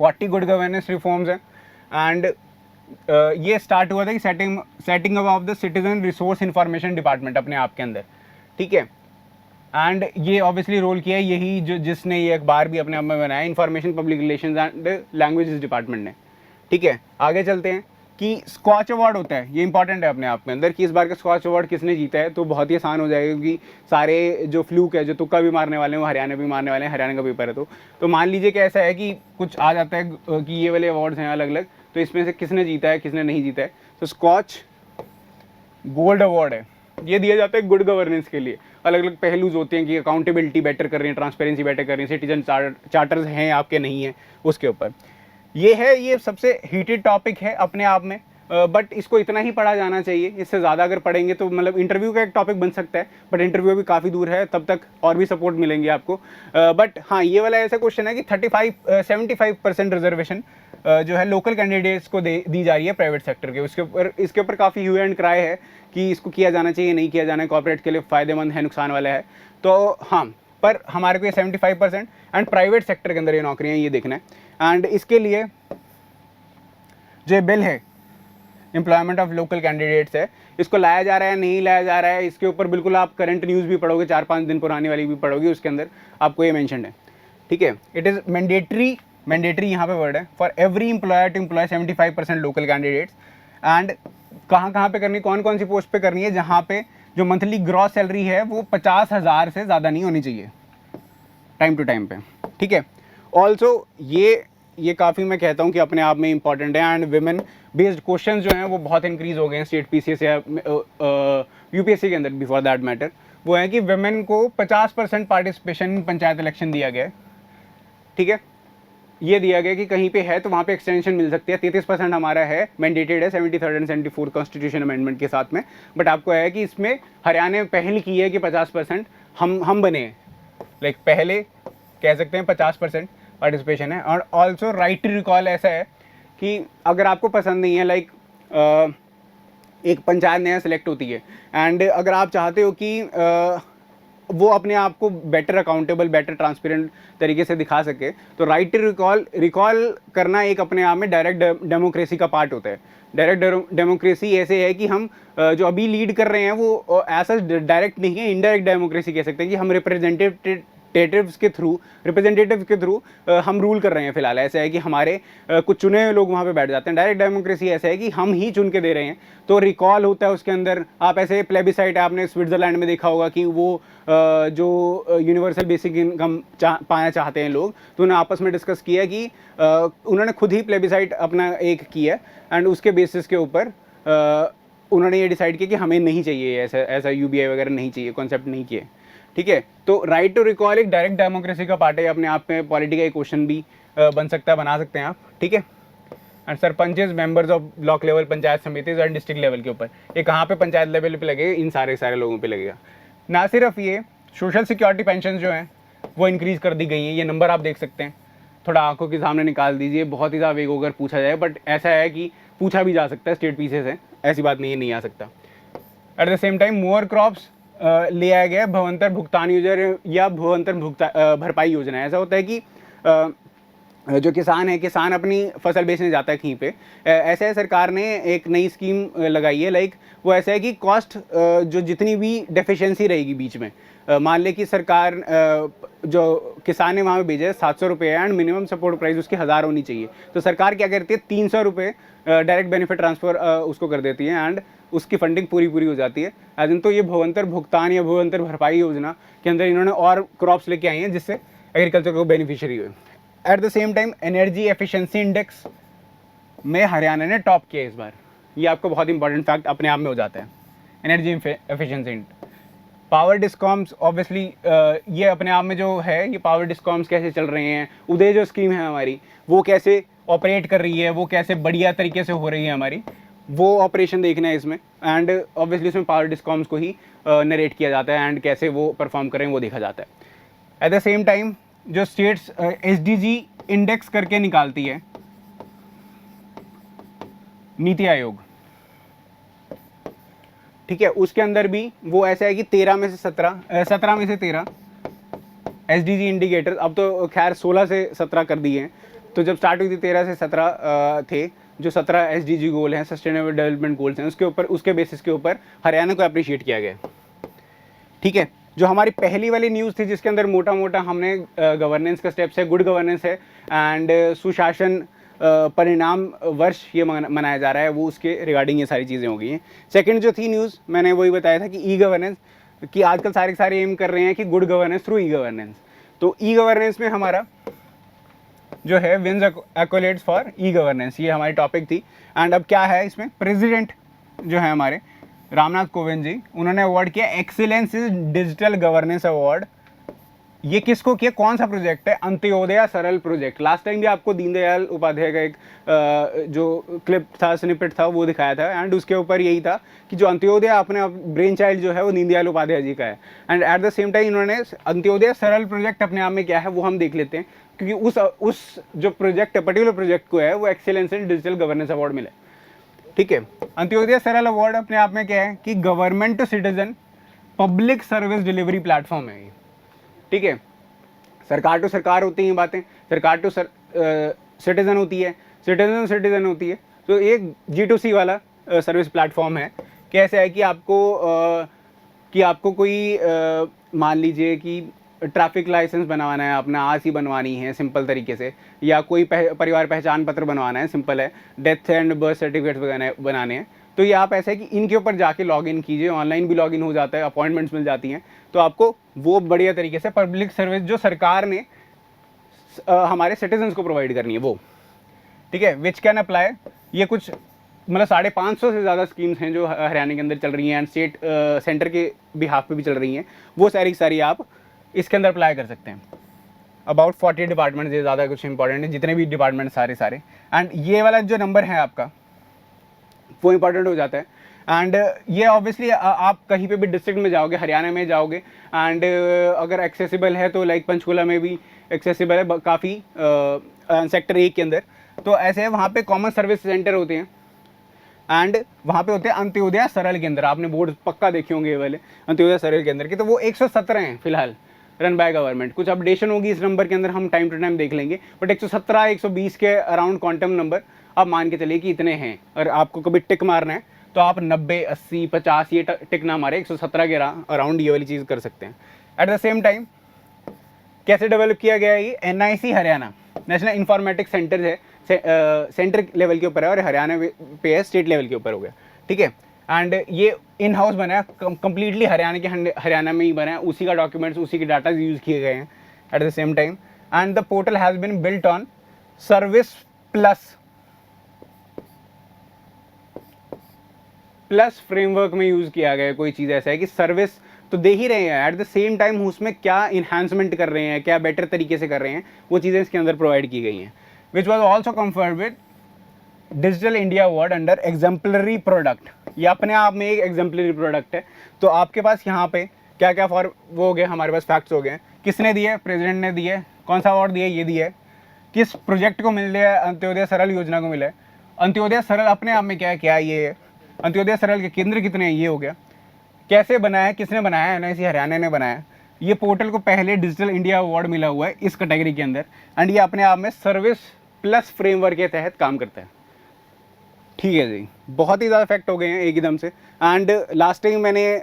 S1: 40 good governance reforms हैं। एंड ये स्टार्ट हुआ था कि setting up of the citizen resource information department अपने आप के अंदर, ठीक है। एंड ये ऑब्वियसली रोल किया है यही जिसने ये अखबार भी अपने आप में बनाया, information public relations and languages department ने, ठीक है। आगे चलते हैं कि स्कॉच अवार्ड होता है, ये इंपॉर्टेंट है अपने आप में अंदर कि इस बार का स्कॉच अवार्ड किसने जीता है, तो बहुत ही आसान हो जाएगा, क्योंकि सारे जो फ्लूक है, जो तुक्का भी मारने वाले हैं वो हरियाणा भी मारने वाले हैं, हरियाणा का पेपर है। तो मान लीजिए कि ऐसा है कि कुछ आ जाता है कि ये वाले अवार्ड्स हैं अलग अलग, तो इसमें से किसने जीता है किसने नहीं जीता है। तो स्कॉच गोल्ड अवार्ड है, ये दिया जाता है गुड गवर्नेंस के लिए। अलग अलग पहलूज होते हैं कि अकाउंटेबिलिटी बेटर कर रही है, ट्रांसपेरेंसी बेटर कर रही है, सिटीजन चार्टर्स हैं आपके नहीं हैं, उसके ऊपर ये है। ये सबसे हीटेड टॉपिक है अपने आप में, बट इसको इतना ही पढ़ा जाना चाहिए, इससे ज़्यादा अगर पढ़ेंगे तो मतलब इंटरव्यू का एक टॉपिक बन सकता है, बट इंटरव्यू भी काफ़ी दूर है, तब तक और भी सपोर्ट मिलेंगे आपको। बट हाँ, ये वाला ऐसा क्वेश्चन है कि 75% रिजर्वेशन जो है लोकल कैंडिडेट्स को दी जा रही है प्राइवेट सेक्टर के। इसके ऊपर काफ़ी ह्यू एंड क्राई है कि इसको किया जाना चाहिए, नहीं किया जाना है, कॉर्पोरेट के लिए फ़ायदेमंद है, नुकसान वाला है। तो हाँ, पर हमारे को ये 75% एंड प्राइवेट सेक्टर के अंदर ये नौकरियाँ ये देखना है। एंड इसके लिए जो बिल है एम्प्लॉयमेंट ऑफ लोकल कैंडिडेट्स है, इसको लाया जा रहा है नहीं लाया जा रहा है, इसके ऊपर बिल्कुल आप करंट न्यूज़ भी पढ़ोगे, 4-5 दिन पुरानी वाली भी पढ़ोगे, उसके अंदर आपको ये मेंशन है। ठीक है, इट इज़ मैंडेटरी यहाँ पे वर्ड है, for every employer to employ 75% local candidates. And कहाँ पे करनी, कौन सी पोस्ट पे करनी है, जहाँ पे जो मंथली ग्रॉस सैलरी है वो 50,000 से ज़्यादा नहीं होनी चाहिए टाइम टू टाइम पे। ठीक है, ऑल्सो ये काफ़ी मैं कहता हूँ कि अपने आप में इंपॉर्टेंट है। एंड विमेन बेस्ड क्वेश्चन जो हैं वो बहुत इंक्रीज़ हो गए हैं स्टेट पीसीएस या यूपीएससी के अंदर भी फॉर दैट मैटर। वो है कि विमेन को 50% पार्टिसिपेशन पंचायत इलेक्शन दिया गया है। ठीक है, ये दिया गया कि कहीं पे है तो वहाँ पे एक्सटेंशन मिल सकती है। 33% हमारा है, मैंडेटेड है 73rd एंड 74 कॉन्स्टिट्यूशन अमेंडमेंट के साथ में। बट आपको है कि इसमें हरियाणा ने पहल की है कि 50% हम बने, लाइक पहले कह सकते हैं 50% पार्टिसिपेशन है। और ऑल्सो राइट टू रिकॉल ऐसा है कि अगर आपको पसंद नहीं है, लाइक एक पंचायत नया सेलेक्ट होती है एंड अगर आप चाहते हो कि वो अपने आप को बेटर अकाउंटेबल, बेटर ट्रांसपेरेंट तरीके से दिखा सके, तो राइट टू रिकॉल करना एक अपने आप में डायरेक्ट डेमोक्रेसी का पार्ट होता है। डायरेक्ट डेमोक्रेसी ऐसे है कि हम जो अभी लीड कर रहे हैं वो ऐसा डायरेक्ट नहीं है, इनडायरेक्ट डेमोक्रेसी कह सकते हैं कि हम रिप्रेजेंटेटिव के थ्रू हम रूल कर रहे हैं फिलहाल। ऐसा है कि हमारे कुछ चुने हुए लोग वहाँ पे बैठ जाते हैं। डायरेक्ट डेमोक्रेसी ऐसा है कि हम ही चुन के दे रहे हैं, तो रिकॉल होता है उसके अंदर। आप ऐसे प्लेबिसाइट आपने स्विट्ज़रलैंड में देखा होगा कि वो जो यूनिवर्सल बेसिक इनकम पाना चाहते हैं लोग, तो उन्होंने आपस में डिस्कस किया कि उन्होंने खुद ही प्लेबिसाइट अपना एक किया एंड उसके बेसिस के ऊपर उन्होंने ये डिसाइड किया कि हमें नहीं चाहिए ऐसा यूबीआई वगैरह नहीं चाहिए, कॉन्सेप्ट नहीं किए। ठीक है, तो राइट टू रिकॉल एक डायरेक्ट डेमोक्रेसी का पार्ट है, अपने आप में पॉलिटी का एक क्वेश्चन भी बन सकता है, बना सकते हैं आप। ठीक है, and sarpanches, members of block level, panchayat samiti और डिस्ट्रिक्ट लेवल के ऊपर, ये कहाँ पे पंचायत लेवल पे लगेगा, इन सारे लोगों पे लगेगा। ना सिर्फ ये, सोशल सिक्योरिटी पेंशन जो हैं वो इंक्रीज़ कर दी गई हैं। ये नंबर आप देख सकते हैं, थोड़ा आंखों के सामने निकाल दीजिए, बहुत ही ज़्यादा वेग होकर पूछा जाए, बट ऐसा है कि पूछा भी जा सकता है, स्टेट पीसेस है, ऐसी बात नहीं आ सकता। At the same time mower crops ले आया गया भवंतर भुगतान योजना या भवंतर भरपाई योजना। ऐसा होता है कि जो किसान अपनी फसल बेचने जाता है कहीं पे, ऐसा है सरकार ने एक नई स्कीम लगाई है। लाइक वो ऐसा है कि कॉस्ट जो जितनी भी डेफिशिएंसी रहेगी बीच में, मान ले कि सरकार जो किसान ने वहाँ पे भेजा है 700 रुपये एंड मिनिमम सपोर्ट प्राइस उसकी 1000 होनी चाहिए, तो सरकार क्या करती है 300 रुपये डायरेक्ट बेनिफिट ट्रांसफ़र उसको कर देती है एंड उसकी फंडिंग पूरी हो जाती है। एज इन तो ये भवंतर भुगतान या भवंतर भरपाई योजना के अंदर इन्होंने और क्रॉप्स लेके आई हैं जिससे एग्रीकल्चर को बेनिफिशियरी हुए। At the same time energy efficiency index में हरियाणा ने टॉप किया इस बार। ये आपको बहुत इंपॉर्टेंट फैक्ट अपने आप में हो जाता है, energy efficiency index. Power discoms obviously ये अपने आप में जो है, ये पावर डिस्कॉम्स कैसे चल रहे हैं, उदय जो स्कीम है हमारी वो कैसे ऑपरेट कर रही है, वो कैसे बढ़िया तरीके से हो रही है हमारी, वो ऑपरेशन देखना है इसमें। एंड ऑब्वियसली इसमें पावर डिस्कॉम्स को ही नरेट किया जाता है एंड कैसे वो परफॉर्म करें वो देखा जाता है। एट द सेम टाइम जो स्टेट्स SDG इंडेक्स करके निकालती है नीति आयोग, ठीक है, उसके अंदर भी वो ऐसा है कि 17 में से 13 SDG इंडिकेटर, अब तो खैर 16 से 17 कर दिए हैं, तो जब स्टार्ट हुई थी 13 से 17 थे जो 17 SDG गोल हैं, सस्टेनेबल डेवलपमेंट गोल्स हैं, उसके बेसिस के ऊपर हरियाणा को अप्रिशिएट किया गया। ठीक है, जो हमारी पहली वाली न्यूज़ थी जिसके अंदर मोटा हमने गवर्नेंस का स्टेप्स है, गुड गवर्नेंस है एंड सुशासन परिणाम वर्ष ये मनाया जा रहा है, वो उसके रिगार्डिंग ये सारी चीज़ें हो गई हैं। सेकंड जो थी न्यूज़ मैंने वही बताया था कि ई गवर्नेंस, कि आजकल सारे एम कर रहे हैं कि good governance through e governance. तो ई गवर्नेंस में हमारा जो है विन्स एक्कोलेट्स फॉर ई गवर्नेंस, ये हमारी टॉपिक थी। एंड अब क्या है इसमें, प्रेसिडेंट जो है हमारे रामनाथ कोविंद जी, उन्होंने अवार्ड किया excellence is digital governance award ये किसको किया, कौन सा प्रोजेक्ट है, अंत्योदय सरल प्रोजेक्ट। लास्ट टाइम भी आपको दीनदयाल उपाध्याय का एक जो क्लिप था, स्निपेट था, वो दिखाया था, एंड उसके ऊपर यही था कि जो अंत्योदय अपने ब्रेन चाइल्ड जो है वो दीनदयाल उपाध्याय जी का है, and at the same time इन्होंने अंत्योदय सरल प्रोजेक्ट अपने आप में क्या है वो हम देख लेते हैं, क्योंकि उस जो प्रोजेक्ट है, पर्टिकुलर प्रोजेक्ट को है, वो एक्सेलेंस इन डिजिटल गवर्नेंस अवार्ड मिला। ठीक है, अंत्योदय सरल अवार्ड अपने आप में क्या है कि government to citizen public service delivery platform है ये। ठीक है, सरकार टू सरकार होती हैं बातें, सरकार टू सिटीजन होती है, सिटीजन सिटीजन होती है। तो एक G2C वाला सर्विस प्लेटफॉर्म है। कैसे है कि आपको कोई मान लीजिए कि ट्रैफिक लाइसेंस बनवाना है, अपना आरसी बनवानी है सिंपल तरीके से, या कोई परिवार पहचान पत्र बनवाना है, सिंपल है, डेथ एंड बर्थ सर्टिफिकेट बनाने हैं, तो ये आप ऐसा है कि इनके ऊपर जाके लॉगिन कीजिए, ऑनलाइन भी लॉगिन हो जाता है, अपॉइंटमेंट्स मिल जाती हैं, तो आपको वो बढ़िया तरीके से पब्लिक सर्विस जो सरकार ने हमारे सिटीजन्स को प्रोवाइड करनी है वो। ठीक है, विच कैन अप्लाई, ये कुछ मतलब 550 से ज़्यादा स्कीम्स हैं जो हरियाणा के अंदर चल रही हैं, एंड स्टेट सेंटर के बिहाफ पे भी चल रही हैं, वो सारी आप इसके अंदर अप्लाई कर सकते हैं। अबाउट 40 डिपार्टमेंट, ये ज़्यादा कुछ इंपॉर्टेंट है, जितने भी डिपार्टमेंट सारे, एंड ये वाला जो नंबर है आपका वो इंपॉर्टेंट हो जाता है। एंड ये ऑब्वियसली आप कहीं पे भी डिस्ट्रिक्ट में जाओगे, हरियाणा में जाओगे, एंड अगर एक्सेसिबल है तो लाइक पंचकुला में भी एक्सेसिबल है काफ़ी, सेक्टर 1 के अंदर, तो ऐसे है, वहाँ पे कॉमन सर्विस सेंटर होते हैं, एंड वहाँ पे होते हैं अंत्योदय सरल केंद्र। आपने बोर्ड पक्का देखे होंगे ये वाले अंत्योदय सरल केंद्र के, तो वो 117 हैं फिलहाल, रन बाय गवर्नमेंट। कुछ अपडेशन होगी इस नंबर के अंदर, हम टाइम टू टाइम देख लेंगे, बट 117 120 के अराउंड क्वांटम नंबर आप मान के चलिए कि इतने हैं। और आपको कभी टिक मारना है तो आप 90 80 50 ये टिक ना मारे, 117 के अराउंड ये वाली चीज़ कर सकते हैं। एट द सेम टाइम कैसे डेवलप किया गया है ये, NIC Haryana, national informatics centre है, सेंटर लेवल के ऊपर है, और हरियाणा पे है, स्टेट लेवल के ऊपर हो गया। ठीक है, एंड ये इन हाउस बना है, कम्प्लीटली हरियाणा में ही बना है, उसी का डॉक्यूमेंट्स, उसी के डाटा यूज़ किए गए हैं at the same time. And the portal has been built on service plus framework में यूज़ किया गया है। कोई चीज़ ऐसा है कि सर्विस तो दे ही रहे हैं, एट द सेम टाइम उसमें क्या इन्हांसमेंट कर रहे हैं, क्या बेटर तरीके से कर रहे हैं, वो चीज़ें इसके अंदर प्रोवाइड की गई हैं, which was also conferred with digital India award under exemplary product. ये अपने आप में एक एग्जाम्पलरी प्रोडक्ट है। तो आपके पास यहाँ पे क्या क्या फॉर वो हो गए, हमारे पास फैक्ट्स हो गए, किसने दिए, प्रेसिडेंट ने दिए, कौन सा अवार्ड दिया, ये दिया है, किस प्रोजेक्ट को मिल रहा है, अंत्योदय सरल योजना को मिला है। अंत्योदय सरल अपने आप में क्या है, क्या ये है, अंत्योदय सरल के केंद्र कितने हैं, ये हो गया, कैसे बनाया है, किसने बनाया है, NIC हरियाणा ने बनाया। ये पोर्टल को पहले डिजिटल इंडिया अवार्ड मिला हुआ है इस कैटेगरी के अंदर, एंड ये अपने आप में सर्विस प्लस फ्रेमवर्क के तहत काम करता है। ठीक है जी, बहुत ही ज़्यादा फैक्ट हो गए हैं एक एकदम से। एंड लास्ट टाइम मैंने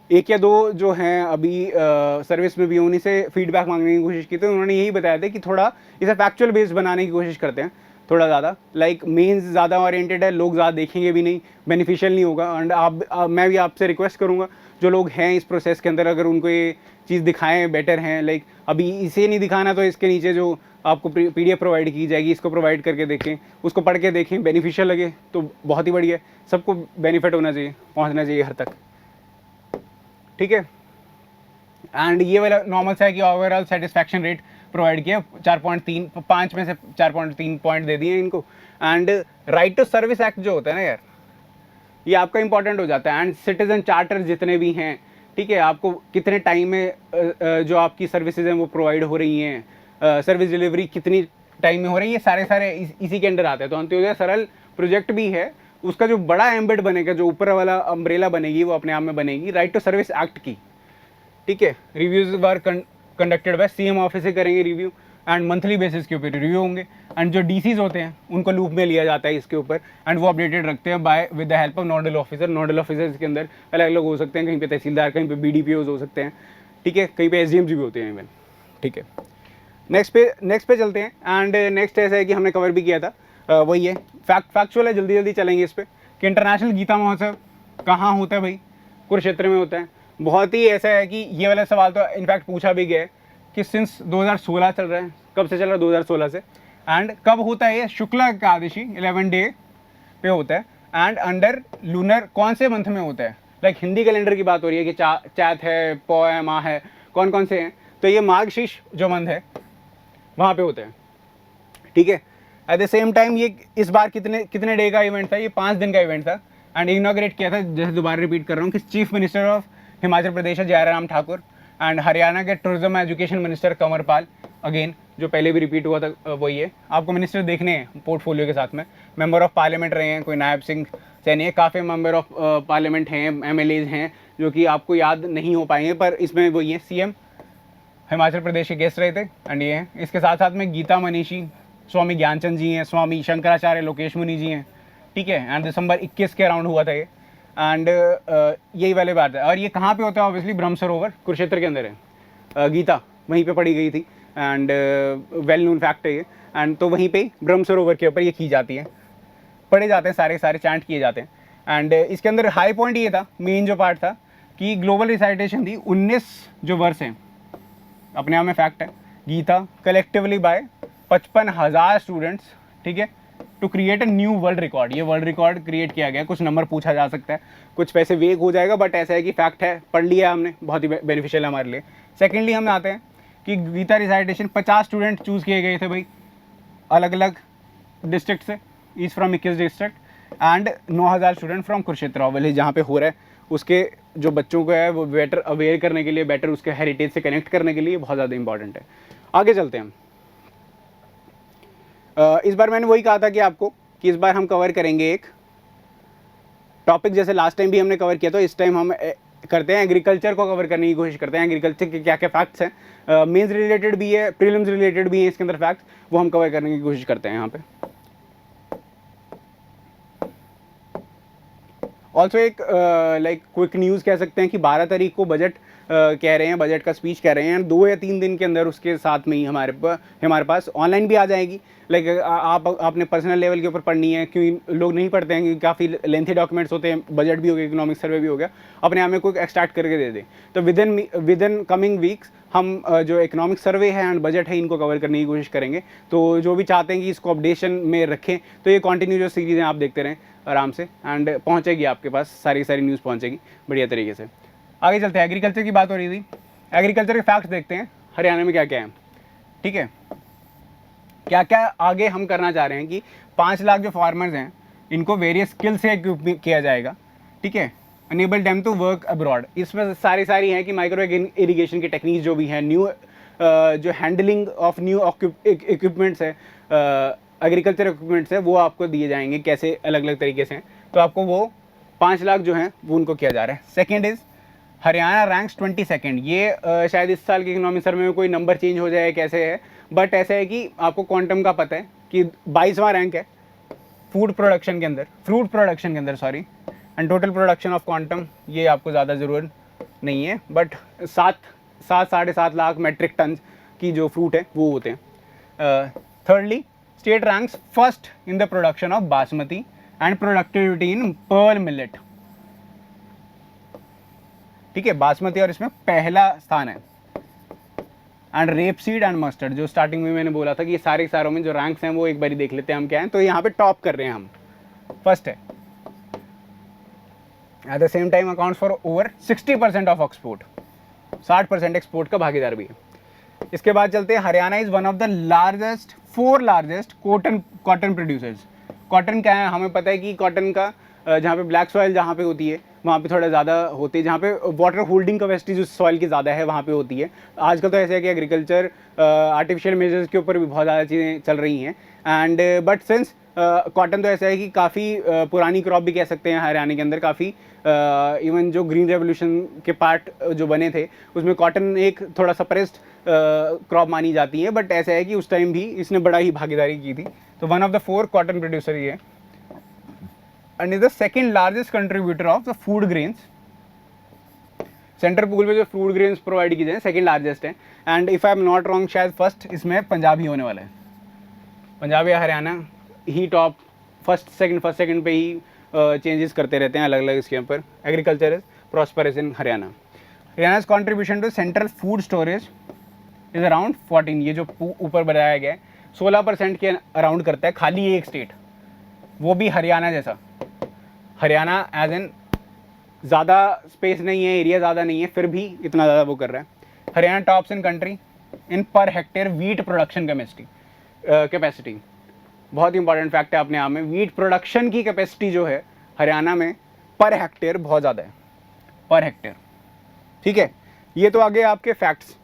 S1: 1 या 2 जो हैं अभी सर्विस में भी, उन्हीं से फीडबैक मांगने की कोशिश की, तो उन्होंने यही बताया था कि थोड़ा इसे फैक्चुअल बेस्ड बनाने की कोशिश करते हैं, थोड़ा ज़्यादा लाइक मेंस ज़्यादा ओरिएंटेड है, लोग ज़्यादा देखेंगे भी नहीं, बेनिफिशियल नहीं होगा। एंड मैं भी आपसे रिक्वेस्ट करूँगा, जो लोग हैं इस प्रोसेस के अंदर, अगर उनको ये चीज़ दिखाएं बेटर हैं, लाइक अभी इसे नहीं दिखाना तो इसके नीचे जो आपको PDF प्रोवाइड की जाएगी, इसको प्रोवाइड करके देखें, उसको पढ़ के देखें, बेनिफिशियल लगे तो बहुत ही बढ़िया, सबको बेनिफिट होना चाहिए, पहुँचना चाहिए हर तक। ठीक है, एंड ये वाला नॉर्मल सा है कि ओवरऑल सेटिस्फैक्शन रेट प्रोवाइड किया 4.3, 5 में से 4.3 पॉइंट दे दिए इनको। And right to service act जो होता है ना यार, ये आपका इंपॉर्टेंट हो जाता है, एंड सिटीजन चार्टर जितने भी हैं, ठीक है, आपको कितने टाइम में जो आपकी सर्विसेज हैं वो प्रोवाइड हो रही हैं, सर्विस डिलीवरी कितनी टाइम में हो रही है, सारे इसी के अंडर आते हैं। तो अंत्योदय सरल प्रोजेक्ट भी है, उसका जो बड़ा एम्बेड बनेगा, जो ऊपर वाला अम्ब्रेला बनेगी, वो अपने आप में बनेगी राइट टू सर्विस एक्ट की। ठीक है, reviews were conducted by CM office से करेंगे रिव्यू, एंड मंथली बेसिस के ऊपर रिव्यू होंगे, एंड जो DCs होते हैं उनको लूप में लिया जाता है इसके ऊपर, एंड वो अपडेटेड रखते हैं by with the help of nodal officer. Nodal officers के अंदर अलग अलग हो सकते हैं, कहीं पे तहसीलदार, कहीं पे BDPOs हो सकते हैं, ठीक है, कहीं पे SDMs भी होते हैं इवन। ठीक है, नेक्स्ट पे चलते हैं। एंड नेक्स्ट ऐसा है कि हमने कवर भी किया था, वही है फैक्चुअल है, जल्दी चलेंगे इस पर, कि इंटरनेशनल गीता महोत्सव कहाँ होता है भाई, कुरुक्षेत्र में होता है। बहुत ही ऐसा है कि ये वाला सवाल तो इनफैक्ट पूछा भी गया है कि सिंस 2016 चल रहा है, कब से चल रहा है, 2016 से, एंड कब होता है ये, शुक्ला एकादशी 11 डे पे होता है, एंड अंडर लूनर कौन से मंथ में होता है, लाइक हिंदी कैलेंडर की बात हो रही है कि चैत है, पौ है, माह है, कौन कौन से हैं, तो ये मार्गशीर्ष जो मंथ है वहाँ पे होते हैं, ठीक है। एट द सेम टाइम ये इस बार कितने डे का इवेंट था, ये 5 दिन का इवेंट था एंड इनॉग्रेट किया था, जैसे दोबारा रिपीट कर रहा हूँ, कि chief minister of Himachal Pradesh है जयराम ठाकुर एंड हरियाणा के tourism education minister Kanwar Pal, again जो पहले भी रिपीट हुआ था वही है। आपको मिनिस्टर देखने हैं पोर्टफोलियो के साथ में, मेंबर ऑफ पार्लियामेंट रहे हैं, कोई नायब सिंह सैनी है, काफ़ी मेंबर ऑफ पार्लियामेंट हैं, एमएलएज हैं जो कि आपको याद नहीं हो पाएंगे, पर इसमें वही है, सीएम हिमाचल प्रदेश के गेस्ट रहे थे एंड ये हैं। इसके साथ साथ में गीता मनीषी, स्वामी ज्ञानचंद जी हैं, स्वामी शंकराचार्य लोकेश मुनि जी हैं, ठीक है। एंड दिसंबर 21 के अराउंड हुआ था ये एंड यही वाली बात है। और ये कहाँ पे होता है, ऑब्वियसली ब्रह्म सरोवर कुरुक्षेत्र के अंदर है, गीता वहीं पे पढ़ी गई थी एंड वेल नोन फैक्ट है ये। एंड तो वहीं पे ब्रह्म सरोवर के ऊपर ये की जाती है, पढ़े जाते हैं, सारे चैंट किए जाते हैं। एंड इसके अंदर हाई पॉइंट ये था, मेन जो पार्ट था कि ग्लोबल रिसाइटेशन थी 19 जो वर्स हैं, अपने आप में फैक्ट है, गीता कलेक्टिवली बाय 55,000 स्टूडेंट्स, ठीक है, to create a new world record. ये वर्ल्ड रिकॉर्ड क्रिएट किया गया, कुछ नंबर पूछा जा सकता है, कुछ पैसे वेग हो जाएगा, बट ऐसा है कि फैक्ट है, पढ़ लिया हमने, बहुत ही बेनिफिशियल है हमारे लिए। सेकेंडली हम आते हैं कि गीता रिसाइटेशन 50 स्टूडेंट चूज़ किए गए थे भाई, अलग अलग डिस्ट्रिक्ट से, each from 21 district and 9,000 student from Kurukshetra obviously जहाँ पे हो रहा है, उसके जो बच्चों को है वो बेटर अवेयर करने के लिए, बेटर उसके हेरिटेज से कनेक्ट करने के लिए बहुत ज़्यादा इंपॉर्टेंट है। आगे चलते हैं हम। इस बार मैंने वही कहा था कि आपको कि इस बार हम कवर करेंगे एक टॉपिक, जैसे लास्ट टाइम भी हमने कवर किया, तो इस टाइम हम करते हैं एग्रीकल्चर को कवर करने की कोशिश करते हैं। एग्रीकल्चर के क्या क्या फैक्ट्स हैं, मेंस रिलेटेड भी है, प्रीलिम्स रिलेटेड भी है इसके अंदर फैक्ट्स, वो हम कवर करने की कोशिश करते हैं यहाँ पे। ऑल्सो एक लाइक क्विक न्यूज़ कह सकते हैं कि 12 तारीख को बजट कह रहे हैं, बजट का स्पीच कह रहे हैं, 2 या 3 दिन के अंदर उसके साथ में ही हमारे पास ऑनलाइन भी आ जाएगी। लाइक आप आपने पर्सनल लेवल के ऊपर पढ़नी है, क्योंकि लोग नहीं पढ़ते हैं, क्योंकि काफ़ी लेंथी डॉक्यूमेंट्स होते हैं, बजट भी हो गया, इकोनॉमिक सर्वे भी हो गया, अपने आप में कोई एक्सट्रैक्ट करके दे दें। तो विद इन कमिंग वीक्स हम जो इकोनॉमिक सर्वे है एंड बजट है, इनको कवर करने की कोशिश करेंगे। तो जो भी चाहते हैं कि इसको अपडेशन में रखें, तो ये कंटिन्यू जो सीरीज़ हैं आप देखते रहें आराम से, एंड पहुंचेगी आपके पास, सारी न्यूज़ पहुंचेगी बढ़िया तरीके से। आगे चलते हैं, एग्रीकल्चर की बात हो रही थी, एग्रीकल्चर के फैक्ट्स देखते हैं हरियाणा में क्या क्या है, ठीक है। क्या क्या आगे हम करना चाह रहे हैं कि 5 लाख जो फार्मर्स हैं इनको वेरियस स्किल से इक्विप किया जाएगा, ठीक है, enable them to work abroad. इसमें सारी हैं कि माइक्रो इरिगेशन की टेक्निक्स जो भी हैं, न्यू जो हैंडलिंग ऑफ न्यू इक्विपमेंट्स है, एग्रीकल्चर इक्विपमेंट्स है, वो आपको दिए जाएंगे कैसे अलग अलग तरीके से, तो आपको वो 5 लाख जो हैं वो उनको किया जा रहा है। Second is Haryana ranks 22nd। ये शायद इस साल के इकोनॉमिक सर्वे में कोई नंबर चेंज हो जाए कैसे है, बट ऐसा है कि आपको क्वांटम का पता है कि 22वां रैंक है फूड प्रोडक्शन के अंदर, फ्रूट प्रोडक्शन के अंदर sorry, and total production of quantum ये आपको ज़्यादा ज़रूरत नहीं है, बट 7-7.5 लाख मेट्रिक टन की जो फ्रूट है वो होते हैं। Thirdly state ranks first in the production of basmati and productivity in pearl millet, ठीक है, बासमती और इसमें पहला स्थान है। एंड रेपसीड एंड मस्टर्ड, जो स्टार्टिंग में मैंने बोला था कि ये सारों में जो रैंक्स हैं वो एक बार देख लेते हैं हम क्या हैं, तो यहाँ पे टॉप कर रहे हैं हम, फर्स्ट है। At the same time accounts for over 60% of export, 60% export का भागीदार भी है। इसके बाद चलते हैं, Haryana is one of the 4 largest cotton producers. Cotton क्या है, हमें पता है कि कॉटन का जहाँ पे ब्लैक सॉइल जहाँ पे होती है वहाँ पे थोड़ा ज़्यादा होती है, जहाँ पे वाटर होल्डिंग कैपेसिटी जो सॉइल की ज़्यादा है वहाँ पे होती है। आजकल तो ऐसा है कि एग्रीकल्चर आर्टिफिशियल मेजर्स के ऊपर भी बहुत ज़्यादा चीज़ें चल रही हैं, एंड बट सिंस कॉटन तो ऐसा है कि काफ़ी पुरानी क्रॉप भी कह सकते हैं हरियाणा के अंदर, काफ़ी इवन जो ग्रीन रेवोल्यूशन के पार्ट जो बने थे उसमें कॉटन एक थोड़ा सप्रेस्ड क्रॉप मानी जाती है, बट ऐसा है कि उस टाइम भी इसने बड़ा ही भागीदारी की थी। तो one of the 4 cotton producer ये है, and is the second largest contributor of the food grains. Central pool में जो फूड ग्रेन्स प्रोवाइड की जाए सेकेंड लार्जेस्ट है, and if I am not wrong शायद फर्स्ट इसमें पंजाब ही होने वाला है, पंजाब या हरियाणा ही टॉप, फर्स्ट सेकंड पे ही चेंजेस करते रहते हैं अलग अलग इसके ऊपर। Agriculture is prosperous in Haryana. हरियाणा's contribution to central food storage is around 14, ये जो ऊपर बताया गया है 16% के अराउंड करता है, खाली एक स्टेट वो भी हरियाणा जैसा। हरियाणा एज एन ज़्यादा स्पेस नहीं है, एरिया ज़्यादा नहीं है, फिर भी इतना ज़्यादा वो कर रहा है। Haryana tops in country in per hectare wheat production capacity. बहुत इंपॉर्टेंट फैक्ट है अपने आप में, वीट प्रोडक्शन की कैपेसिटी जो है हरियाणा में पर हेक्टेयर बहुत ज़्यादा है, पर हेक्टेयर। ठीक है, ये तो आगे आपके फैक्ट्स।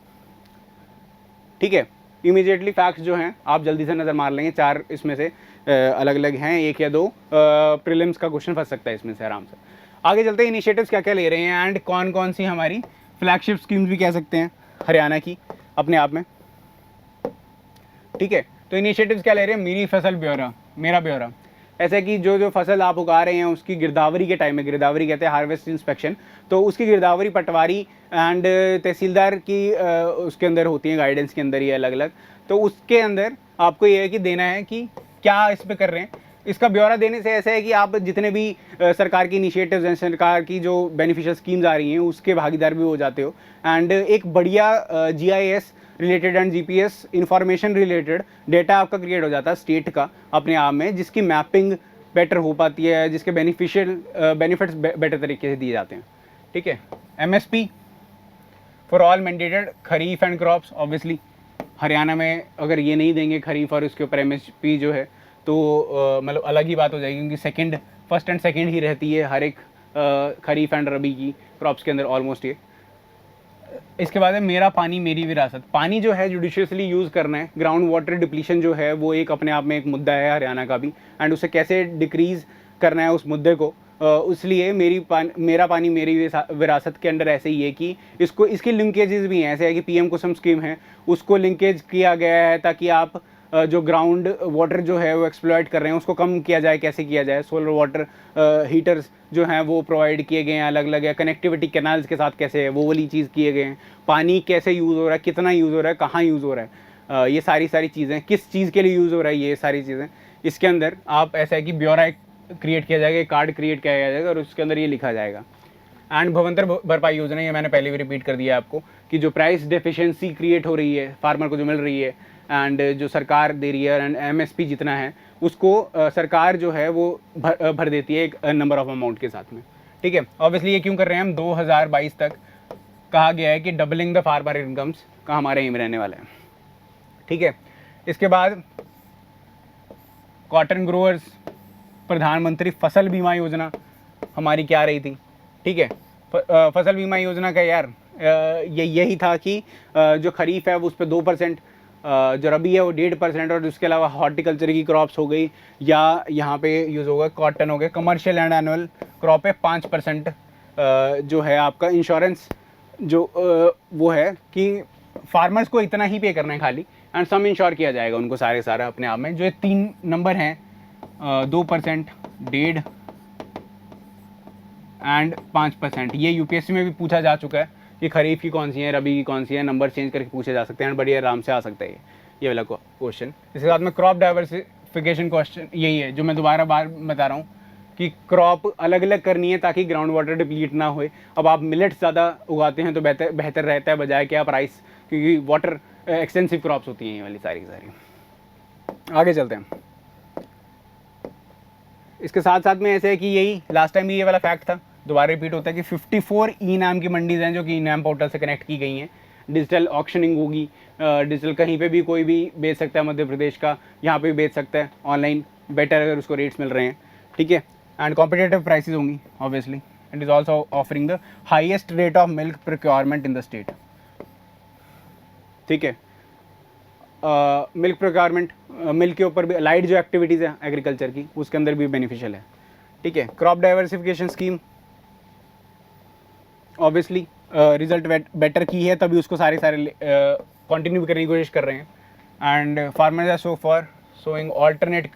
S1: ठीक है, इमीडिएटली फैक्ट्स जो हैं आप जल्दी से नज़र मार लेंगे, 4 इसमें से अलग अलग हैं, 1 या 2 प्रीलिम्स का क्वेश्चन फंस सकता है इसमें से आराम से। आगे चलते हैं, इनिशिएटिव्स क्या क्या ले रहे हैं एंड कौन कौन सी हमारी फ्लैगशिप स्कीम्स भी कह सकते हैं हरियाणा की अपने आप में। ठीक है, तो इनिशिएटिव्स क्या ले रहे हैं, मेरी फसल ब्यौरा, मेरा ब्यौरा। ऐसे कि जो फसल आप उगा रहे हैं उसकी गिरदावरी के टाइम में, गिरदावरी कहते हैं हार्वेस्ट इंस्पेक्शन, तो उसकी गिरदावरी पटवारी एंड तहसीलदार की उसके अंदर होती है, गाइडेंस के अंदर ही अलग अलग। तो उसके अंदर आपको ये है कि देना है कि क्या इस पर कर रहे हैं। इसका ब्यौरा देने से ऐसा है कि आप जितने भी सरकार की इनिशिएटिव्स हैं, सरकार की जो बेनिफिशियल स्कीम्स आ रही हैं उसके भागीदार भी हो जाते हो। एंड एक बढ़िया GIS related and GPS information related data आपका क्रिएट हो जाता है स्टेट का अपने आप में, जिसकी मैपिंग बेटर हो पाती है, जिसके बेनिफिट्स बेटर तरीके से दिए जाते हैं। ठीक है, MSP for all mandated kharif and crops. Obviously Haryana में अगर ये नहीं देंगे खरीफ और उसके ऊपर MSP जो है तो मतलब अलग ही बात हो जाएगी, क्योंकि फर्स्ट एंड सेकंड ही रहती है हर एक खरीफ एंड रबी की क्रॉप्स के अंदर ऑलमोस्ट ये। इसके बाद है मेरा पानी मेरी विरासत। पानी जो है जुडिशियसली यूज़ करना है, ग्राउंड वाटर डिप्लीशन जो है वो एक अपने आप में एक मुद्दा है हरियाणा का भी, एंड उसे कैसे डिक्रीज़ करना है उस मुद्दे को। इसलिए मेरा पानी मेरी विरासत के अंडर ऐसे ही है कि इसकी लिंकेजेस भी हैं। ऐसे है कि PM कुसुम स्कीम है, उसको लिंकेज किया गया है ताकि आप जो ग्राउंड वाटर जो है वो एक्सप्लॉइट कर रहे हैं उसको कम किया जाए। कैसे किया जाए, सोलर वाटर हीटर्स जो हैं वो प्रोवाइड किए गए हैं अलग अलग है, कनेक्टिविटी कैनाल्स के साथ कैसे है वो वाली चीज़ किए गए हैं, पानी कैसे यूज़ हो रहा है, कितना यूज़ हो रहा है, कहाँ यूज़ हो रहा है, ये सारी चीज़ें किस चीज़ के लिए यूज़ हो रहा है, ये सारी चीज़ें इसके अंदर आप ऐसा है कि ब्यौरा क्रिएट किया जाएगा, एक कार्ड क्रिएट किया जाएगा और उसके अंदर ये लिखा जाएगा। एंड भवंतर भरपाई योजना, ये मैंने पहले भी रिपीट कर दिया आपको कि जो प्राइस डेफिशिएंसी क्रिएट हो रही है फार्मर को जो मिल रही है एंड जो सरकार दे रही है एंड MSP जितना है उसको सरकार जो है वो भर देती है एक नंबर ऑफ अमाउंट के साथ में। ठीक है, ऑब्वियसली ये क्यों कर रहे हैं हम, 2022 तक कहा गया है कि डबलिंग द फार्मर इनकम्स का हमारे एम रहने वाला है। ठीक है, इसके बाद कॉटन ग्रोअर्स प्रधानमंत्री फसल बीमा योजना हमारी क्या रही थी। ठीक है, फसल बीमा योजना का यार यही था कि जो खरीफ है वो उस पर 2%, जो रबी है वो 1.5%, और उसके अलावा हॉर्टिकल्चर की क्रॉप्स हो गई या यहाँ पे यूज़ होगा कॉटन हो गया, कमर्शियल एंड एनुअल क्रॉप है 5% जो है आपका इंश्योरेंस जो वो है कि फार्मर्स को इतना ही पे करना है खाली, एंड सम इंश्योर किया जाएगा उनको सारा अपने आप में। जो ये 3 नंबर हैं 2%, 1.5 एंड 5%, ये UPSC में भी पूछा जा चुका है कि खरीफ की कौन सी है, रबी की कौन सी है, नंबर चेंज करके पूछे जा सकते हैं, बड़ी आराम से आ सकता है ये वाला क्वेश्चन। इसके साथ में क्रॉप डाइवर्सिफिकेशन क्वेश्चन यही है जो मैं दोबारा बार बता रहा हूँ कि क्रॉप अलग अलग करनी है ताकि ग्राउंड वाटर डिप्लीट ना होए। अब आप मिलेट्स ज़्यादा उगाते हैं तो बेहतर रहता है बजाय कि आप राइस, क्योंकि वाटर एक्सटेंसिव क्रॉप्स होती हैं ये वाली सारी। आगे चलते हैं। इसके साथ साथ में ऐसे है कि यही लास्ट टाइम भी ये वाला फैक्ट था, दोबारा रिपीट होता है कि 54 ई-नाम की मंडीज़ हैं जो कि ई-नाम पोर्टल से कनेक्ट की गई हैं। डिजिटल ऑक्शनिंग होगी, डिजिटल कहीं पे भी कोई भी बेच सकता है, मध्य प्रदेश का यहाँ पे भी बेच सकता है ऑनलाइन, बेटर अगर उसको रेट्स मिल रहे हैं। ठीक है, एंड कॉम्पिटेटिव प्राइसेस होंगी obviously, and is also offering the highest rate of milk procurement in the state. ठीक है, मिल्क प्रोक्योरमेंट, मिल्क के ऊपर भी अलाइड जो एक्टिविटीज़ है एग्रीकल्चर की उसके अंदर भी बेनिफिशियल है। ठीक है, crop diversification scheme obviously result better की है तभी उसको सारे कंटिन्यू करने की कोशिश कर रहे हैं। And farmers are so for sowing alternate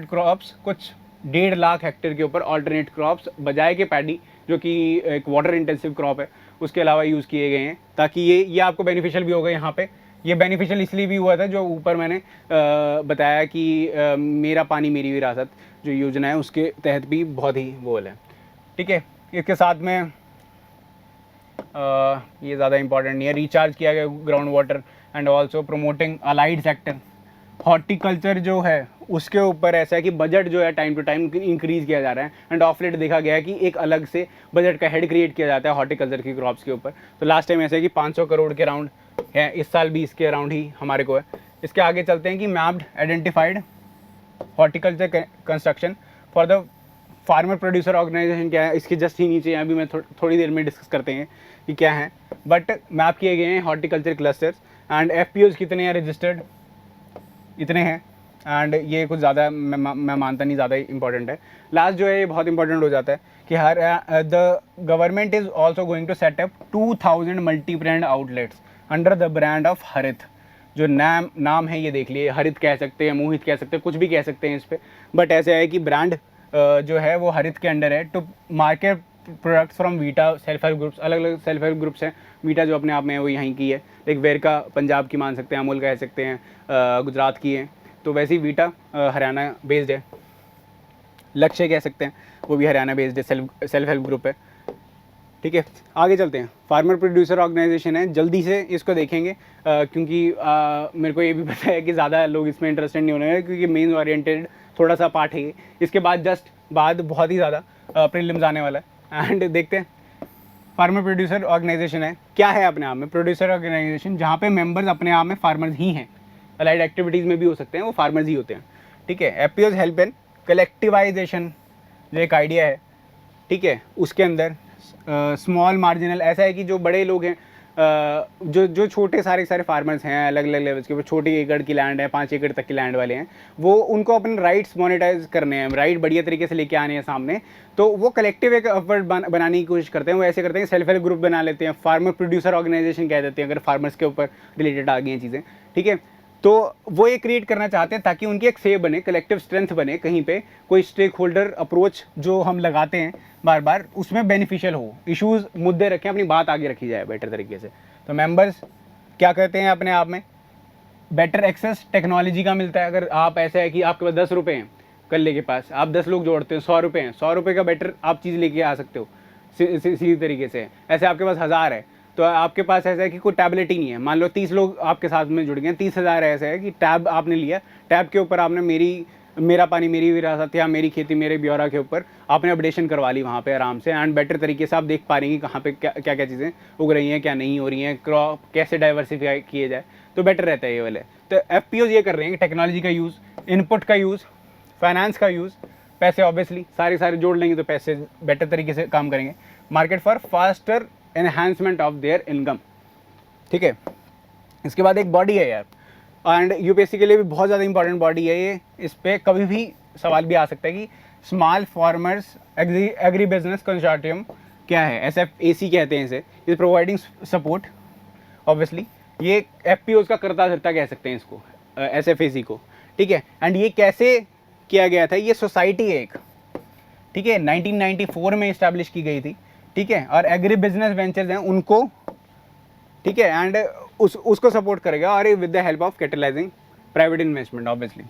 S1: crops, कुछ 1.5 लाख हेक्टेयर के ऊपर ऑल्टरनेट क्रॉप्स बजाय के पैडी जो कि एक वाटर इंटेंसिव क्रॉप है उसके अलावा यूज़ किए गए हैं, ताकि ये आपको बेनिफिशियल भी होगा। यहाँ पे ये बेनिफिशियल इसलिए भी हुआ था जो ऊपर मैंने बताया कि मेरा पानी मेरी विरासत जो योजना है उसके तहत भी बहुत ही वो है। ठीक है, इसके साथ में ये ज़्यादा इंपॉर्टेंट नहीं है, रिचार्ज किया गया ground water and also promoting allied sector horticulture जो है उसके ऊपर ऐसा है कि बजट जो है टाइम टू टाइम इंक्रीज़ किया जा रहा है, एंड ऑफ लेट देखा गया है कि एक अलग से बजट का हेड क्रिएट किया जाता है हॉर्टिकल्चर की क्रॉप्स के ऊपर। तो लास्ट टाइम ऐसा है कि 500 करोड़ के अराउंड है, इस साल भी इसके अराउंड ही हमारे को है। इसके आगे चलते हैं कि mapped identified horticulture construction for the farmer producer organisation क्या है, इसके जस्ट ही नीचे अभी मैं थोड़ी देर में डिस्कस करते हैं कि क्या है। बट मैप किए गए हैं हॉर्टिकल्चर क्लस्टर्स, एंड FPOs कितने हैं रजिस्टर्ड, इतने हैं, एंड ये कुछ ज़्यादा मैं मानता नहीं ज़्यादा इंपॉर्टेंट है। लास्ट जो है ये बहुत इंपॉर्टेंट हो जाता है कि हर the government is also going to set up 2000 multi brand outlets under the brand of Harit. जो नाम है ये देख लिए, हरित कह सकते हैं, मोहित कह सकते हैं, कुछ भी कह सकते हैं इस पर, बट ऐसे है कि ब्रांड जो है वो हरित के अंडर है to market products from Vita self help groups. अलग अलग सेल्फ हेल्प ग्रुप्स हैं, वीटा जो अपने आप में है वो यहीं की है, एक वेरका पंजाब की मान सकते हैं, अमूल कह सकते हैं गुजरात की है, तो वैसे ही वीटा हरियाणा बेस्ड है, लक्ष्य कह सकते हैं वो भी हरियाणा बेस्ड है, सेल्फ हेल्प ग्रुप है। ठीक है, आगे चलते हैं। फार्मर प्रोड्यूसर ऑर्गेनाइजेशन है, जल्दी से इसको देखेंगे क्योंकि मेरे को ये भी पता है कि ज़्यादा लोग इसमें इंटरेस्टेड नहीं होने, क्योंकि मेन ओरिएंटेड थोड़ा सा पार्ट है। इसके बाद बहुत ही ज़्यादा प्रीलिम्स आने वाला है, एंड देखते हैं। फार्मर प्रोड्यूसर ऑर्गेनाइजेशन है, क्या है अपने आप में प्रोड्यूसर ऑर्गेनाइजेशन, जहाँ पे मेंबर्स अपने आप में फार्मर्स ही हैं, अलाइड एक्टिविटीज़ में भी हो सकते हैं, वो फार्मर्स ही होते हैं। ठीक है, FPOs हेल्प इन कलेक्टिवाइजेशन जो एक आइडिया है, ठीक है, उसके अंदर स्मॉल मार्जिनल, ऐसा है कि जो बड़े लोग हैं जो छोटे सारे फार्मर्स हैं अलग अलग लेवल्स के ऊपर, छोटी एकड़ की लैंड है, 5 एकड़ तक की लैंड वाले हैं, वो उनको अपने राइट्स मोनेटाइज करने हैं, राइट बढ़िया तरीके से लेके आने हैं सामने, तो वो कलेक्टिव एक एफर्ट बनाने की कोशिश करते हैं। वो ऐसे करते हैं, सेल्फ हेल्प ग्रुप बना लेते हैं, फार्मर प्रोड्यूसर ऑर्गेनाइजेशन कह देते हैं अगर फार्मर्स के ऊपर रिलेटेड आ गई हैं चीज़ें। ठीक है, तो वो ये क्रिएट करना चाहते हैं ताकि उनकी एक से बने, कलेक्टिव स्ट्रेंथ बने, कहीं पे कोई स्टेक होल्डर अप्रोच जो हम लगाते हैं बार बार उसमें बेनिफिशियल हो, इश्यूज मुद्दे रखें, अपनी बात आगे रखी जाए बेटर तरीके से। तो मेंबर्स क्या करते हैं अपने आप में, बेटर एक्सेस टेक्नोलॉजी का मिलता है। अगर आप ऐसा है कि आपके पास 10 रुपये हैं, कल्ले के पास आप 10 लोग जोड़ते हैं, 100 रुपये हैं, 100 रुपये का बेटर आप चीज़ लेके आ सकते हो सीधी तरीके से। ऐसे आपके पास 1000 है, तो आपके पास ऐसा है कि कोई टैबलेट ही नहीं है, मान लो 30 लोग आपके साथ में जुड़ गए, 30,000 ऐसा है कि टैब आपने लिया, टैब के ऊपर आपने मेरा पानी मेरी विरासत या मेरी खेती मेरे ब्यौरा के ऊपर आपने अपडेशन करवा ली वहाँ पे आराम से, एंड बेटर तरीके से आप देख पा रही हैं कहाँ पे क्या क्या चीज़ें उग रही हैं, क्या नहीं हो रही हैं, क्रॉप कैसे डाइवर्सिफाई किए जाए, तो बेटर रहता है ये वाले। तो FPOs ये कर रहे हैं कि टेक्नोलॉजी का यूज़, इनपुट का यूज़, फाइनेंस का यूज़, पैसे ऑब्वियसली सारे जोड़ लेंगे तो पैसे बेटर तरीके से काम करेंगे, market for faster enhancement of their income. ठीक है, इसके बाद एक बॉडी है यार, एंड UPSC के लिए भी बहुत ज़्यादा इंपॉर्टेंट बॉडी है ये, इस पर कभी भी सवाल भी आ सकता है कि small farmers agri business consortium क्या है, SFAC कहते हैं इसे, इज प्रोवाइडिंग सपोर्ट ऑब्वियसली, ये FPOs का करता धरता कह सकते हैं इसको, SFAC को। ठीक है, एंड ये कैसे किया गया था, ये सोसाइटी है एक, ठीक है, 1994 में इस्टेब्लिश की गई थी। ठीक है, और एग्री बिजनेस वेंचर्स हैं उनको, ठीक है, एंड उसको सपोर्ट करेगा, और with the help of catalysing private investment obviously,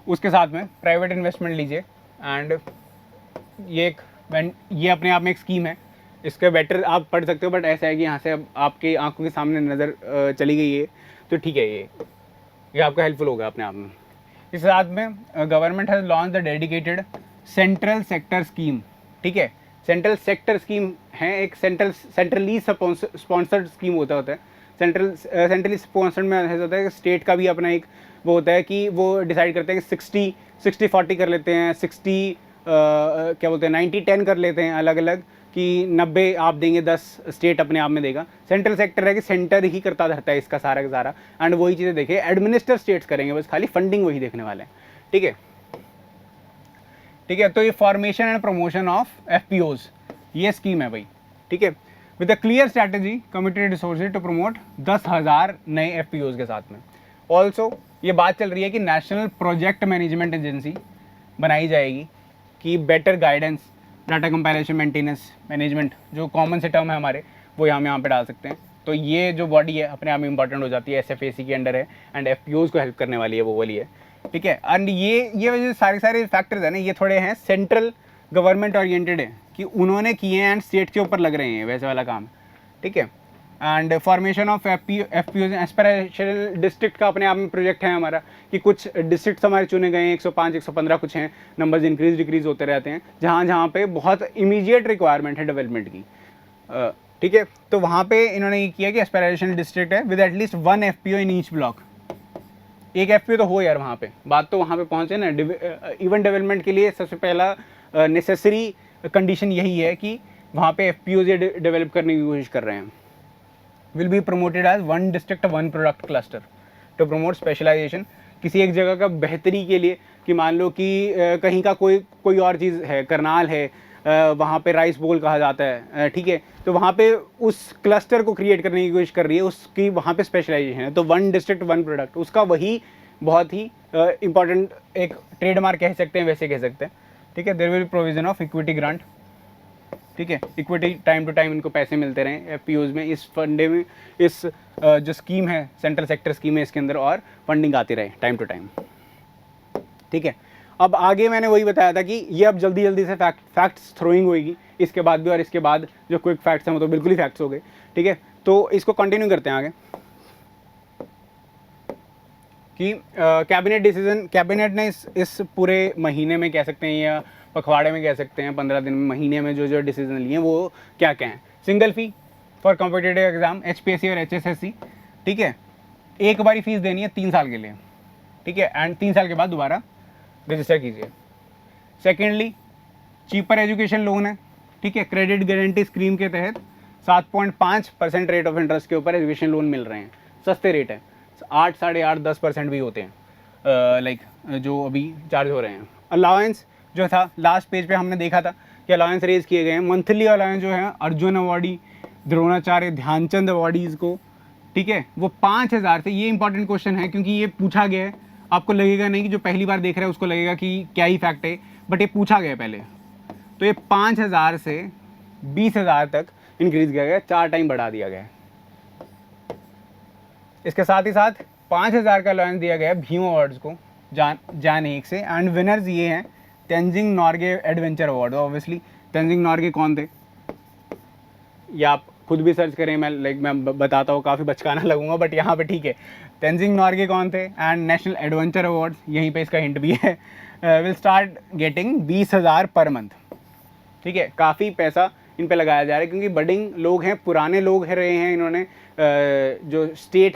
S1: उसके साथ में प्राइवेट इन्वेस्टमेंट लीजिए, एंड ये अपने आप में एक स्कीम है, इसके बेटर आप पढ़ सकते हो, बट ऐसा है कि यहाँ से अब आपके आंखों के सामने नज़र चली गई है, तो ठीक है, ये आपका हेल्पफुल होगा अपने आप में। इस साथ में government has launch the dedicated central sector scheme. ठीक है, सेंट्रल सेक्टर स्कीम है एक सेंट्रली स्पॉन्सर्ड स्कीम होता है, सेंट्रली स्पॉन्सर्ड में ऐसा होता है कि स्टेट का भी अपना एक वो होता है कि वो डिसाइड करते हैं कि 60-40 कर लेते हैं, 60 क्या बोलते हैं 90-10 कर लेते हैं, अलग अलग कि 90 आप देंगे, 10 स्टेट अपने आप में देगा। सेंट्रल सेक्टर है कि सेंटर ही करता धरता है इसका सारा का सारा, एंड वही चीज़ें देखे एडमिनिस्टर स्टेट्स करेंगे, बस खाली फंडिंग वही देखने वाले हैं। ठीक है, ठीक है, तो ये formation and promotion of FPOs ये स्कीम है भाई। ठीक है, with a clear strategy committed resources to promote 10,000 नए FPOs के साथ में। ऑल्सो ये बात चल रही है कि नेशनल प्रोजेक्ट मैनेजमेंट एजेंसी बनाई जाएगी कि better guidance, data compilation, maintenance, management, जो कॉमन से टर्म है हमारे, वो यहाँ पे डाल सकते हैं। तो ये जो बॉडी है अपने आप में इंपॉर्टेंट हो जाती है, SFAC के अंडर है, एंड FPOs को हेल्प करने वाली है, वो वाली है। ठीक है, एंड ये वजह सारे फैक्टर्स हैं ना, ये थोड़े हैं सेंट्रल गवर्नमेंट ओरिएंटेड है कि उन्होंने किए हैं एंड स्टेट के ऊपर लग रहे हैं वैसे वाला काम। ठीक है, and formation of FPO aspirational district का अपने आप में प्रोजेक्ट है हमारा कि कुछ डिस्ट्रिक्ट्स हमारे चुने गए हैं, 105 115 कुछ हैं, नंबर्स इंक्रीज डिक्रीज होते रहते हैं, जहाँ जहाँ पे बहुत इमीडिएट रिक्वायरमेंट है डेवलपमेंट की। ठीक है, तो वहाँ पे इन्होंने ये किया कि एस्पिरेशनल डिस्ट्रिक्ट है with at least 1 FPO in each block. एक एफपीओ तो हो यार वहाँ पे, बात तो वहाँ पे पहुँचे ना। इवन डेवलपमेंट के लिए सबसे पहला नेसेसरी कंडीशन यही है कि वहाँ पे एफपीओ डेवलप करने की कोशिश कर रहे हैं। Will be promoted as 1 district 1 product cluster to promote specialisation. किसी एक जगह का बेहतरी के लिए, कि मान लो कि कहीं का कोई और चीज़ है, करनाल है, वहाँ पे राइस बोल कहा जाता है, ठीक है, तो वहाँ पे उस क्लस्टर को क्रिएट करने की कोशिश कर रही है, उसकी वहाँ पे स्पेशलाइजेशन है। तो 1 डिस्ट्रिक्ट 1 प्रोडक्ट, उसका वही बहुत ही इंपॉर्टेंट एक ट्रेडमार्क कह सकते हैं, वैसे कह सकते हैं। ठीक है, there will be provision of equity grant. ठीक है, इक्विटी टाइम टू टाइम इनको पैसे मिलते रहें एफपीओज में, इस फंडे में, इस जो स्कीम है, सेंट्रल सेक्टर स्कीम है, इसके अंदर और फंडिंग आती रहे टाइम टू टाइम। ठीक है, अब आगे मैंने वही बताया था कि ये अब जल्दी जल्दी से फैक्ट्स थ्रोइंग होगी इसके बाद भी, और इसके बाद जो क्विक फैक्ट्स हैं वो तो बिल्कुल ही फैक्ट्स हो गए। ठीक है, तो इसको कंटिन्यू करते हैं आगे कि कैबिनेट डिसीजन, कैबिनेट ने इस पूरे महीने में कह सकते हैं या पखवाड़े में कह सकते हैं, 15 दिन में, महीने में जो डिसीजन लिए हैं वो क्या क्या हैं। Single fee for competitive exam HPSC और एचएसएससी। ठीक है, एक बारी फीस देनी है 3 साल के लिए। ठीक है, एंड 3 साल के बाद दोबारा रजिस्टर कीजिए। सेकेंडली, चीपर एजुकेशन लोन है। ठीक है, क्रेडिट गारंटी स्कीम के तहत 7.5% रेट ऑफ इंटरेस्ट के ऊपर एजुकेशन लोन मिल रहे हैं, सस्ते रेट है, 8, 8.5, 10% भी होते हैं, लाइक जो अभी चार्ज हो रहे हैं। अलाउंस जो था लास्ट पेज पे हमने देखा था कि अलाउंस रेज किए गए हैं। मंथली अलाउंस जो है अर्जुन अवार्डी, द्रोणाचार्य, ध्यानचंद अवार्डीज़ को, ठीक है, वो 5,000 से, ये इंपॉर्टेंट क्वेश्चन है क्योंकि ये पूछा गया है। आपको लगेगा नहीं कि जो पहली बार देख रहा है उसको लगेगा कि क्या ही फैक्ट है, बट ये पूछा गया पहले। तो ये 5,000 से 20,000 तक इंक्रीज किया गया, 4 टाइम बढ़ा दिया गया। इसके साथ ही साथ 5,000 का अलाउंस दिया गया भीम अवार्ड्स को, जान 1 से। एंड विनर्स ये हैं Tenzing Norgay adventure award. Obviously Tenzing Norgay कौन थे, या आप खुद भी सर्च करें, मैं बताता हूँ, काफ़ी बचकाना लगूंगा बट यहाँ पे ठीक है। तेंजिंग नॉर्गे कौन थे, एंड नेशनल एडवेंचर अवार्ड, यहीं पे इसका हिंट भी है। Will start getting 20,000 per month. ठीक है, काफ़ी पैसा इन पे लगाया जा रहा है क्योंकि बडिंग लोग हैं, पुराने लोग रहे हैं। इन्होंने जो स्टेट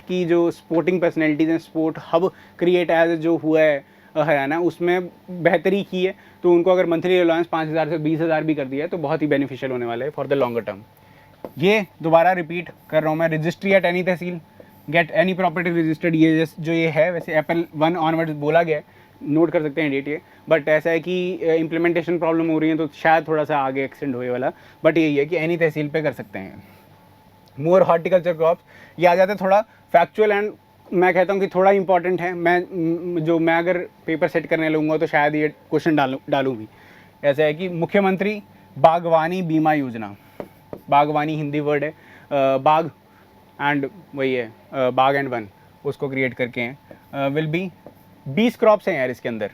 S1: की जो स्पोर्टिंग पर्सनैलिटीज़ हैं, स्पोर्ट हब क्रिएट एज जो हुआ है हरियाणा, उसमें बेहतरी की है। तो उनको अगर मंथली अलाउंस 5,000 से 20,000 भी कर दिया है तो बहुत ही बेनिफिशियल होने वाला है फॉर द लॉन्गर टर्म। ये दोबारा रिपीट कर रहा हूँ मैं, registry at any tehsil, get any property registered, ये जो ये है, वैसे अप्रैल 1 ऑनवर्ड्स बोला गया है, नोट कर सकते हैं डेट ये, बट ऐसा है कि इम्प्लीमेंटेशन प्रॉब्लम हो रही है तो शायद थोड़ा सा आगे एक्सटेंड होए वाला, बट यही है कि एनी तहसील पे कर सकते हैं। मोर हॉर्टिकल्चर क्रॉप्स, ये आ जाता है थोड़ा फैक्चुअल एंड मैं कहता हूँ कि थोड़ा इंपॉर्टेंट है। मैं अगर पेपर सेट करने लगूंगा तो शायद ये क्वेश्चन डालूँ भी। ऐसा है कि मुख्यमंत्री बागवानी बीमा योजना, बागवानी हिंदी वर्ड है, बाग एंड वही है, बाग एंड वन, उसको क्रिएट करके हैं। विल बी 20 क्रॉप्स हैं यार इसके अंदर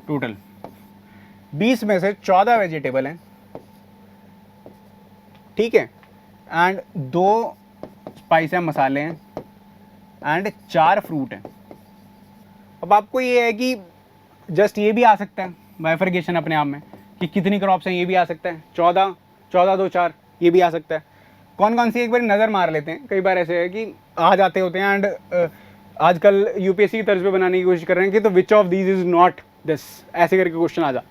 S1: टोटल, 20 में से 14 वेजिटेबल हैं। ठीक है, एंड 2 स्पाइस हैं, मसाले हैं, एंड 4 फ्रूट हैं। अब आपको ये है कि जस्ट ये भी आ सकता है बाइफर्केशन अपने आप में कि कितनी क्रॉप्स हैं, ये भी आ सकता है, 14, 2, 4 ये भी आ सकता है। कौन कौन सी एक बार नज़र मार लेते हैं, कई बार ऐसे है कि आ जाते होते हैं। एंड आजकल यूपीएससी की तर्ज पे बनाने की कोशिश कर रहे हैं कि तो which of these is not this, ऐसे करके क्वेश्चन आ जा,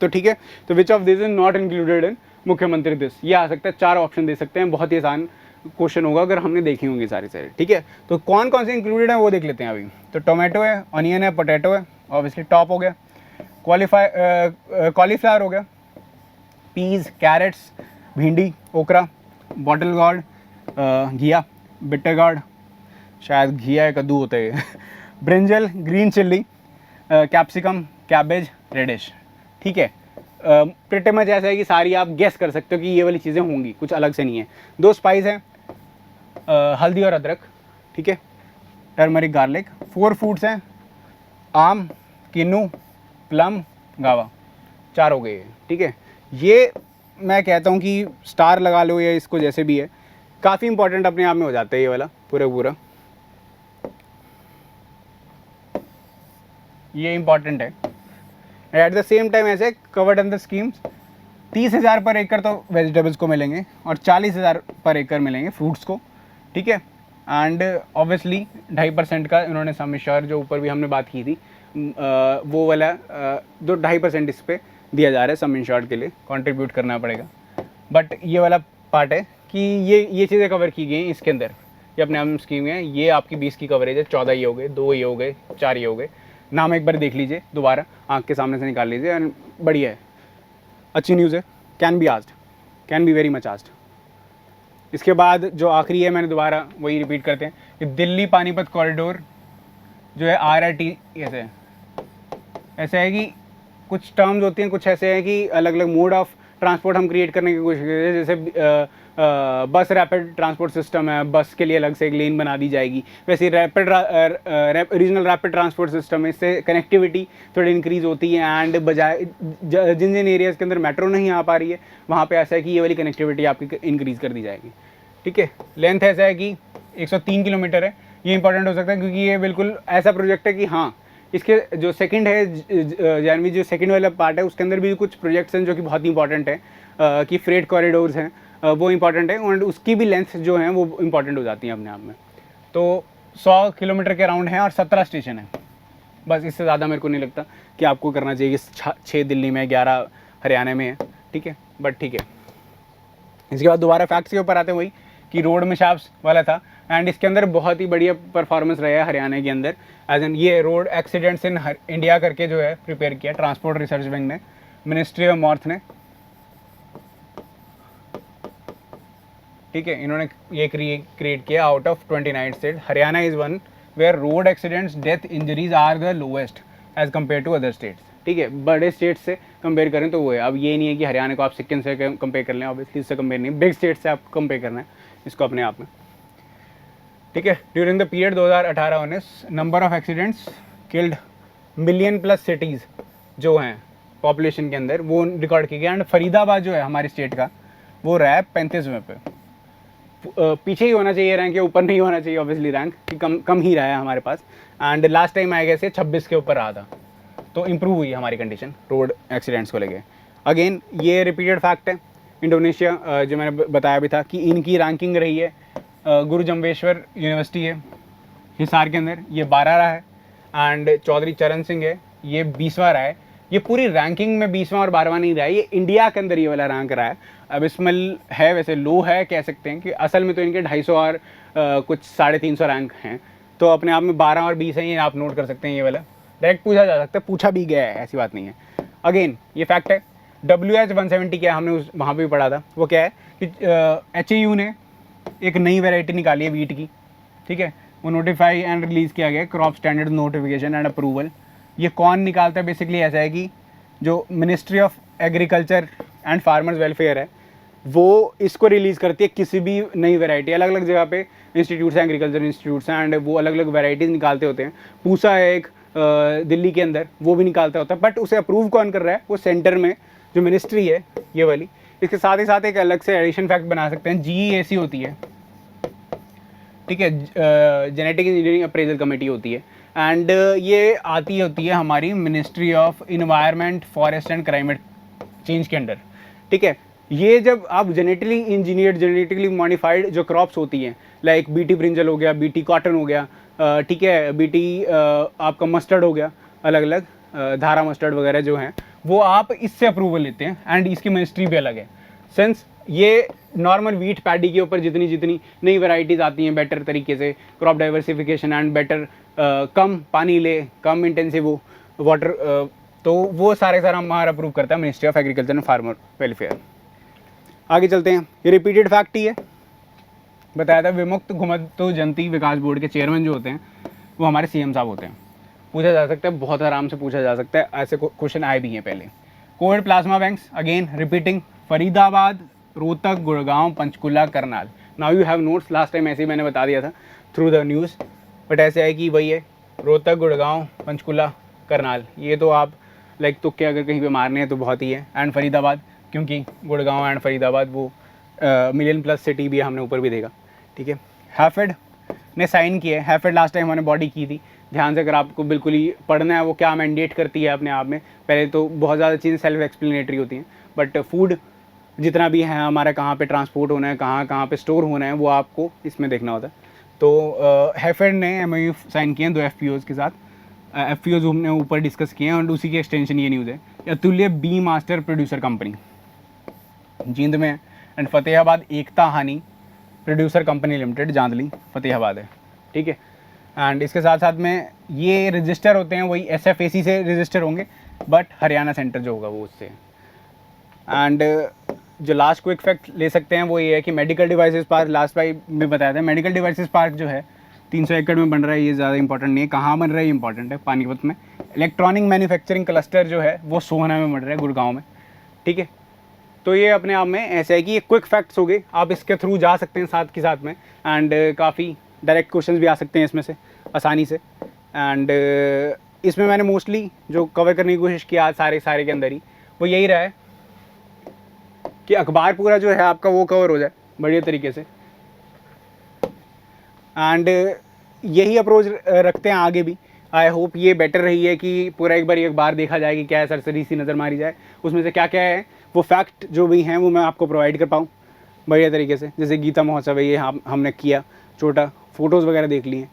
S1: तो ठीक है, तो which of this is not included in मुख्यमंत्री दिस, ये आ सकता है। 4 ऑप्शन दे सकते हैं, बहुत ही आसान क्वेश्चन होगा अगर हमने देखी होंगी सारी। ठीक है, तो कौन कौन से इंक्लूडेड है वो देख लेते हैं अभी। तो टोमेटो है, ऑनियन है, पोटैटो है, ऑब्वियसली टॉप हो गया, कॉलीफ्लावर हो गया, Ps, carrots, bhindi, okra, bottle gourd, ghiya, bitter gourd, शायद घिया है, कद्दू होता है, brinjal, green chilli, capsicum, cabbage, radish. ठीक है, प्रिटी मच ऐसा है कि सारी आप गेस कर सकते हो कि ये वाली चीज़ें होंगी, कुछ अलग से नहीं है। 2 स्पाइस हैं, हल्दी और अदरक, ठीक है, टर्मरिक, गार्लिक। 4 फ्रूट्स हैं, आम, किन्नू, प्लम, गावा, 4 हो गए। ठीक है, ये मैं कहता हूँ कि स्टार लगा लो या इसको जैसे भी है, काफ़ी इंपॉर्टेंट अपने आप में हो जाता है ये वाला पूरा ये इंपॉर्टेंट है। एट द सेम टाइम ऐसे कवर्ड अंडर स्कीम्स 30,000 पर एकड़ तो वेजिटेबल्स को मिलेंगे और 40,000 पर एकड़ मिलेंगे फ्रूट्स को, ठीक है। एंड ऑब्वियसली 2.5% का इन्होंने सम एश्योर जो ऊपर भी हमने बात की थी वो वाला जो 2.5% इस पर दिया जा रहा है सम इंश्योर्ड के लिए कंट्रीब्यूट करना पड़ेगा। बट ये वाला पार्ट है कि ये चीज़ें कवर की गई हैं इसके अंदर, ये अपने आप में स्कीम है। ये आपकी 20 की कवरेज है, 14 ये हो गए, 2 ये हो गए, 4 ये हो गए। नाम एक बार देख लीजिए, दोबारा आँख के सामने से निकाल लीजिए एंड बढ़िया है, अच्छी न्यूज़ है। Can be asked, can be very much asked. इसके बाद जो आखिरी है, मैंने दोबारा वही रिपीट करते हैं कि दिल्ली पानीपत कॉरिडोर जो है RRT ऐसे है कि कुछ टर्म्स होती हैं, कुछ ऐसे हैं कि अलग अलग मोड ऑफ ट्रांसपोर्ट हम क्रिएट करने की कोशिश करते हैं। जैसे बस रैपिड ट्रांसपोर्ट सिस्टम है, बस के लिए अलग से एक लेन बना दी जाएगी। वैसे रीजनल रैपिड ट्रांसपोर्ट सिस्टम है, इससे कनेक्टिविटी थोड़ी इंक्रीज़ होती है। एंड बजाय जिन जिन एरियाज़ के अंदर मेट्रो नहीं आ पा रही है वहाँ पे ऐसा है कि ये वाली कनेक्टिविटी आपकी इंक्रीज़ कर दी जाएगी, ठीक है। लेंथ ऐसा है कि 103 किलोमीटर है। ये इंपॉर्टेंट हो सकता है क्योंकि ये बिल्कुल ऐसा प्रोजेक्ट है कि हाँ, इसके जो सेकंड है जानवी, जो सेकंड वाला पार्ट है उसके अंदर भी कुछ प्रोजेक्ट्स हैं जो कि बहुत इंपॉर्टेंट है कि फ्रेट कॉरिडोर्स हैं वो इंपॉर्टेंट है और उसकी भी लेंथ जो है वो इंपॉर्टेंट हो जाती है अपने आप में। तो 100 किलोमीटर के राउंड है और 17 स्टेशन है। बस इससे ज़्यादा मेरे को नहीं लगता कि आपको करना चाहिए। 6 दिल्ली में, 11 हरियाणा में है, ठीक है, बट ठीक है। इसके बाद दोबारा फैक्ट्स के ऊपर आते हैं वही कि रोड में शाफ्ट वाला था एंड इसके अंदर बहुत ही बढ़िया परफॉर्मेंस रहा है हरियाणा के अंदर। एज एन ये रोड एक्सीडेंट्स इन इंडिया करके जो है प्रिपेयर किया ट्रांसपोर्ट रिसर्च विंग ने, मिनिस्ट्री ऑफ मॉर्थ ने, ठीक है। इन्होंने ये क्रिएट किया out of 29 state. Haryana is one where road accidents death injuries are the lowest as compare to other states, ठीक है। बड़े स्टेट से कंपेयर करें तो वो है। अब ये नहीं है कि हरियाणा को आप सिक्किम से कंपेयर कर लें, ऑब्वियसली इससे कंपेयर नहीं, बिग स्टेट से आपको कंपेयर करना है इसको अपने आप में, ठीक है। During the period 2018-19 number of accidents killed million plus cities जो हैं पॉपुलेशन के अंदर वो रिकॉर्ड की गई। एंड फरीदाबाद जो है हमारे स्टेट का वो रहा है 35वें पे। पीछे ही होना चाहिए रैंक, या ऊपर नहीं होना चाहिए ऑब्वियसली रैंक, कि कम ही रहा है हमारे पास। एंड लास्ट टाइम आएगा से 26 के ऊपर रहा था, तो इम्प्रूव हुई हमारी कंडीशन रोड एक्सीडेंट्स को लेके। अगेन ये रिपीटेड फैक्ट है। इंडोनेशिया जो मैंने बताया भी था कि इनकी रैंकिंग रही है, गुरु जम्बेश्वर यूनिवर्सिटी है हिसार के अंदर, ये 12 रहा है। एंड चौधरी चरण सिंह है, ये 20वां रहा है। ये पूरी रैंकिंग में 20वां और 12वां नहीं रहा है, ये इंडिया के अंदर ये वाला रैंक रहा है। अब इसमें है, वैसे लो है कह सकते हैं कि असल में तो इनके 250 और कुछ 350 रैंक हैं, तो अपने आप में 12 और 20 है, ये आप नोट कर सकते हैं। ये वाला डायरेक्ट पूछा जा सकता है, पूछा भी गया है, ऐसी बात नहीं है। अगेन ये फैक्ट है। WH 170 क्या, हमने वहाँ पर भी पढ़ा था, वो क्या है कि HAU ने एक नई वेराइटी निकाली है वीट की, ठीक है। वो नोटिफाई एंड रिलीज़ किया गया, crop standard notification and approval. ये कौन निकालता है? बेसिकली ऐसा है कि जो ministry of agriculture and farmers welfare है वो इसको रिलीज़ करती है। किसी भी नई वैरायटी, अलग अलग जगह पे इंस्टीट्यूट्स हैं, एग्रीकल्चर इंस्टीट्यूट्स हैं, एंड वो अलग अलग वैराइटीज़ निकालते होते हैं। पूसा है एक दिल्ली के अंदर, वो भी निकालता होता है, बट उसे अप्रूव कौन कर रहा है? वो सेंटर में जो मिनिस्ट्री है ये वाली। इसके साथ ही साथ एक अलग से एडिशन फैक्ट बना सकते हैं, GEAC होती है, ठीक है, जेनेटिक इंजीनियरिंग अप्रेजल कमेटी होती है। एंड ये आती होती है हमारी ministry of environment, forest and climate change के अंडर, ठीक है। ये जब आप जेनेटिकली इंजीनियर्ड, जेनेटिकली मॉडिफाइड जो क्रॉप्स होती हैं, लाइक BT ब्रिंजल हो गया, BT कॉटन हो गया, ठीक है, BT आपका मस्टर्ड हो गया, अलग अलग धारा मस्टर्ड वगैरह जो हैं, वो आप इससे अप्रूवल लेते हैं। एंड इसकी मिनिस्ट्री भी अलग है। सिंस ये नॉर्मल वीट पैडी के ऊपर जितनी जितनी नई वैरायटीज़ आती हैं बेटर तरीके से, क्रॉप डाइवर्सिफिकेशन एंड बेटर, कम पानी ले, कम इंटेंसिव वाटर, तो वो सारे हमारा अप्रूव करता है ministry of agriculture and farmer welfare. आगे चलते हैं। ये रिपीटेड फैक्ट ही है, बताया था। विमुक्त घुमतू जनती विकास बोर्ड के चेयरमैन जो होते हैं वो हमारे CM साहब होते हैं। पूछा जा सकता है, बहुत आराम से पूछा जा सकता है, ऐसे क्वेश्चन आए भी हैं पहले। Covid plasma banks, again repeating, Faridabad, Rohtak, Gurgaon, Panchkula, Karnal. Now you have notes, last time ऐसे ही मैंने बता दिया था थ्रू द न्यूज़, बट ऐसे है कि वही है, रोहतक, गुड़गांव, पंचकुला, करनाल। ये तो आप लाइक तुक्के अगर कहीं पे मारने हैं तो बहुत ही है। एंड फरीदाबाद, क्योंकि गुड़गांव एंड फरीदाबाद वो मिलियन प्लस सिटी भी हमने ऊपर भी देखा, ठीक है। हैफेड ने साइन किया है। हैफेड लास्ट टाइम हमने बॉडी की थी, ध्यान से अगर आपको बिल्कुल ही पढ़ना है वो क्या मैंडेट करती है अपने आप में। पहले तो बहुत ज़्यादा चीज़ें सेल्फ एक्सप्लेनेटरी होती हैं, बट फूड जितना भी है हमारा, कहाँ पे ट्रांसपोर्ट होना है, कहाँ कहाँ पे स्टोर होना है, वो आपको इसमें देखना होता है। तो हैफेड ने MOU साइन किए हैं 2 FPOs के साथ। FPOs हमने ऊपर डिस्कस किए हैं और उसी की एक्सटेंशन ये न्यूज़ है। Atulya bee master producer company Jind में एंड फतेहाबाद एकता हानि producer company limited Jandli Fatehabad है, ठीक है। एंड इसके साथ साथ में ये रजिस्टर होते हैं वही SFAC से रजिस्टर होंगे, बट हरियाणा सेंटर जो होगा वो उससे। एंड जो लास्ट क्विक फैक्ट ले सकते हैं वो ये है कि medical devices park, last time में बताया था, मेडिकल डिवाइसेस पार्क जो है 300 एकड़ में बन रहा है। ये ज़्यादा इंपॉर्टेंट नहीं है कहाँ बन रहा है, ये इंपॉर्टेंट है पानीपत में। इलेक्ट्रॉनिक मैन्युफैक्चरिंग क्लस्टर जो है वो सोहना में बन रहा है, गुड़गांव में, ठीक है। तो ये अपने आप में ऐसा है कि ये क्विक फैक्ट्स हो गए, आप इसके थ्रू जा सकते हैं साथ के साथ में। एंड काफ़ी डायरेक्ट क्वेश्चंस भी आ सकते हैं इसमें से आसानी से। एंड इसमें मैंने मोस्टली जो कवर करने की कोशिश किया सारे के अंदर ही, वो यही रहा है कि अखबार पूरा जो है आपका वो कवर हो जाए बढ़िया तरीके से। एंड यही अप्रोच रखते हैं आगे भी। आई होप ये बेटर रही है कि पूरा एक बार देखा जाए कि क्या है, सरसरी सी नज़र मारी जाए, उसमें से क्या क्या है वो फैक्ट जो भी हैं वो मैं आपको प्रोवाइड कर पाऊँ बढ़िया तरीके से। जैसे गीता महोत्सव है, ये हमने किया, छोटा फोटोज़ वगैरह देख लिए।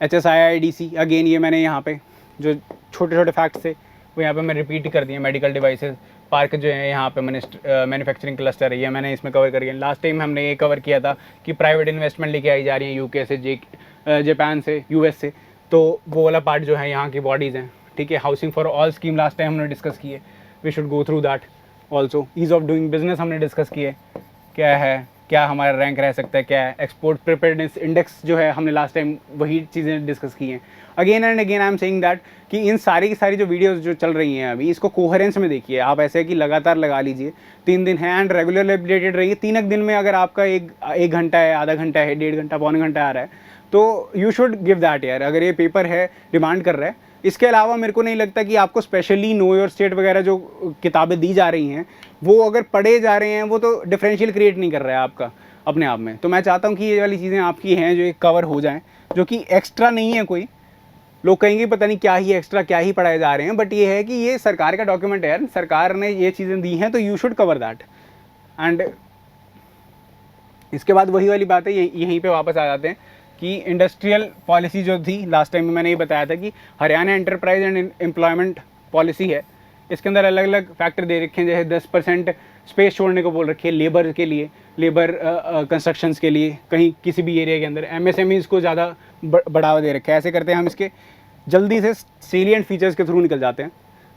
S1: HSIIDC अगेन, ये मैंने यहाँ पे जो छोटे छोटे फैक्ट्स थे वो यहाँ पे मैं रिपीट कर दिए। मेडिकल डिवाइसेस पार्क जो है यहाँ पे मैन्युफैक्चरिंग क्लस्टर है, ये मैंने इसमें कवर कर दिया। लास्ट टाइम हमने ये कवर किया था कि प्राइवेट इन्वेस्टमेंट लेके आई जा रही है UK से, जापान से, US से, तो वो वाला पार्ट जो है यहाँ की बॉडीज़ हैं, ठीक है। Housing for all scheme last time हमने डिस्कस की है, we should go through that also. Ease of doing business हमने डिस्कस किए, क्या है, क्या हमारा रैंक रह सकता है, क्या है एक्सपोर्ट प्रिपेयर्डनेस इंडेक्स जो है हमने लास्ट टाइम वही चीज़ें डिस्कस की हैं। Again and again I am saying that कि इन सारी की सारी जो वीडियोस जो चल रही हैं अभी, इसको कोहेरेंस में देखिए आप, ऐसे कि लगातार लगा लीजिए। 3 दिन है एंड रेगुलरली अपडेटेड रहिए। 3 दिन में अगर आपका एक घंटा है, आधा घंटा है, 1.5 घंटा, पौने घंटा आ रहा है, तो यू शुड गिव दैट यार। अगर ये पेपर है डिमांड कर रहा है, इसके अलावा मेरे को नहीं लगता कि आपको स्पेशली नो योर स्टेट वगैरह जो किताबें दी जा रही हैं वो अगर पढ़े जा रहे हैं, वो तो डिफरेंशियल क्रिएट नहीं कर रहा है आपका अपने आप में। तो मैं चाहता हूँ कि ये वाली चीज़ें आपकी हैं जो एक कवर हो जाएं, जो कि एक्स्ट्रा नहीं है। कोई लोग कहेंगे पता नहीं क्या ही एक्स्ट्रा, क्या ही पढ़ाए जा रहे हैं, बट ये है कि ये सरकार का डॉक्यूमेंट है यार, सरकार ने ये चीज़ें दी हैं तो you should cover that. And इसके बाद वही वाली बात है, यहीं पे वापस आ जाते हैं कि इंडस्ट्रियल पॉलिसी जो थी लास्ट टाइम में मैंने ये बताया था कि Haryana enterprise and employment policy है, इसके अंदर अलग अलग फैक्टर दे रखे हैं। जैसे 10% स्पेस छोड़ने को बोल रखी है लेबर के लिए, लेबर कंस्ट्रक्शंस के लिए, कहीं किसी भी एरिया के अंदर। MSMEs को ज़्यादा बढ़ावा दे रखा है। ऐसे करते हैं हम इसके जल्दी से सेलिएंट फीचर्स के थ्रू निकल जाते हैं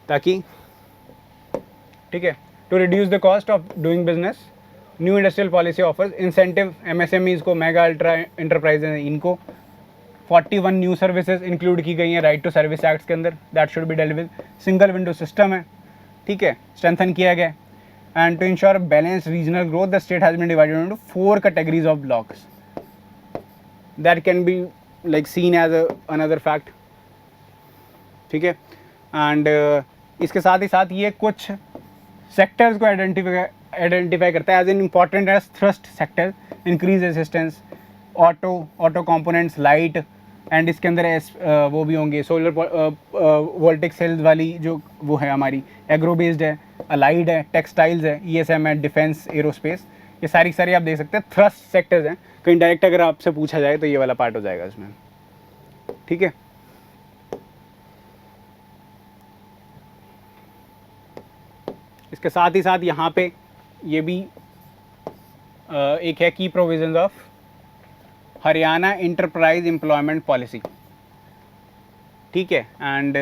S1: ताकि, ठीक है। To reduce the cost of doing business, new industrial policy offers incentive MSMEs को, मेगा अल्ट्रा एंटरप्राइज इनको 41 न्यू सर्विसेज इंक्लूड की गई हैं राइट टू सर्विस एक्ट के अंदर, that should be dealt with. Single window system है, ठीक है, स्ट्रेंथन किया गया। And to ensure balance regional growth, the state has been divided into 4 categories of blocks, that can be like seen as another fact, ठीक है। And इसके साथ ही साथ ये कुछ सेक्टर्स को आइडेंटिफाई करता है as an important as thrust sector, increase resistance, auto components, light, and इसके अंदर वो भी होंगे सोलर वोल्टिक सेल्स वाली जो वो है हमारी, एग्रो बेस्ड है, अलाइड है, टेक्सटाइल्स है, ESM है, डिफेंस, एरोस्पेस, ये सारी आप देख सकते हैं थ्रस्ट सेक्टर्स हैं। कहीं डायरेक्ट अगर आपसे पूछा जाए तो ये वाला पार्ट हो जाएगा इसमें, ठीक है। इसके साथ ही साथ यहाँ पे ये भी एक है की provisions of Haryana enterprise employment policy, ठीक है। एंड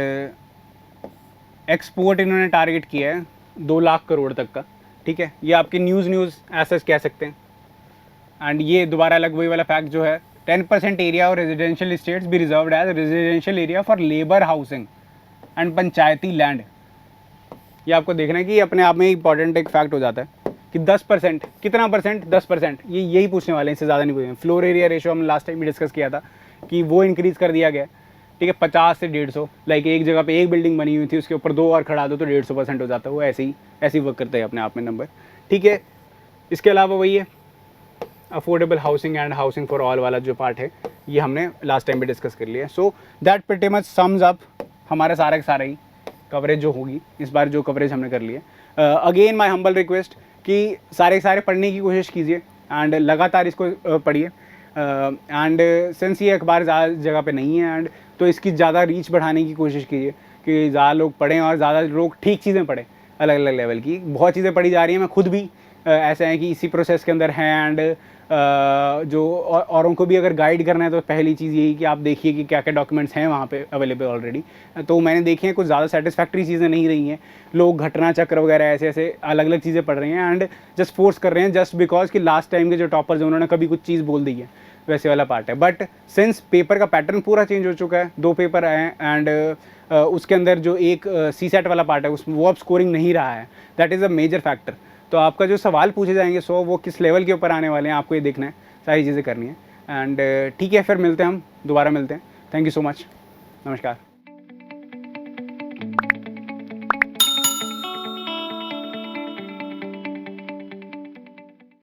S1: एक्सपोर्ट इन्होंने टारगेट किया है 2 लाख करोड़ तक का, ठीक है। ये आपके न्यूज़ एसेस कह सकते हैं। एंड ये दोबारा अलग वही वाला फैक्ट जो है, 10% एरिया और रेजिडेंशियल स्टेट्स भी reserved as residential area for labour housing and panchayati land. ये आपको देखना है कि अपने आप में इंपॉर्टेंट एक फैक्ट हो जाता है कि 10%, कितना परसेंट, 10%, ये यही पूछने वाले हैं, इससे ज़्यादा नहीं पूछेंगे। फ्लोर एरिया रेशो हम लास्ट टाइम भी डिस्कस किया था कि वो इंक्रीज़ कर दिया गया, ठीक है, 50 से 150। लाइक एक जगह पे एक बिल्डिंग बनी हुई थी, उसके ऊपर 2 और खड़ा दो तो 150% हो जाता है। वो ऐसे ही वर्क करता है अपने आप में नंबर, ठीक है। इसके अलावा वही है affordable housing and housing for all वाला जो पार्ट है ये हमने लास्ट टाइम भी डिस्कस कर लिया है। So that pretty much sums up हमारा सारा का सारा ही कवरेज जो होगी इस बार, जो कवरेज हमने कर लिया। अगेन माय हम्बल रिक्वेस्ट कि सारे के सारे पढ़ने की कोशिश कीजिए एंड लगातार इसको पढ़िए। एंड सिंस ये अखबार ज़्यादा जगह पे नहीं है एंड तो इसकी ज़्यादा रीच बढ़ाने की कोशिश कीजिए कि ज़्यादा लोग पढ़ें और ज़्यादा लोग ठीक चीज़ें पढ़ें, अलग अलग लेवल की बहुत चीज़ें पढ़ी जा रही हैं। मैं खुद भी ऐसे हैं कि इसी प्रोसेस के अंदर हैं एंड जो औरों को भी अगर गाइड करना है तो पहली चीज़ यही कि आप देखिए कि क्या क्या डॉक्यूमेंट्स हैं वहाँ पे अवेलेबल ऑलरेडी। तो मैंने देखे हैं कुछ ज़्यादा सेटिस्फैक्ट्री चीज़ें नहीं रही हैं, लोग घटना चक्र वगैरह ऐसे ऐसे अलग अलग चीज़ें पढ़ रहे हैं एंड जस्ट फोर्स कर रहे हैं जस्ट बिकॉज कि लास्ट टाइम के जो टॉपर्स हैं उन्होंने कभी कुछ चीज़ बोल दी है, वैसे वाला पार्ट है। बट सिंस पेपर का पैटर्न पूरा चेंज हो चुका है, 2 पेपर आए हैं एंड उसके अंदर जो एक सी सेट वाला पार्ट है वो अब स्कोरिंग नहीं रहा है, that is a major factor. तो आपका जो सवाल पूछे जाएंगे सो वो किस लेवल के ऊपर आने वाले हैं आपको ये देखना है, सारी चीज़ें करनी है। एंड ठीक है, फिर मिलते हैं, हम दोबारा मिलते हैं। थैंक यू सो मच, नमस्कार।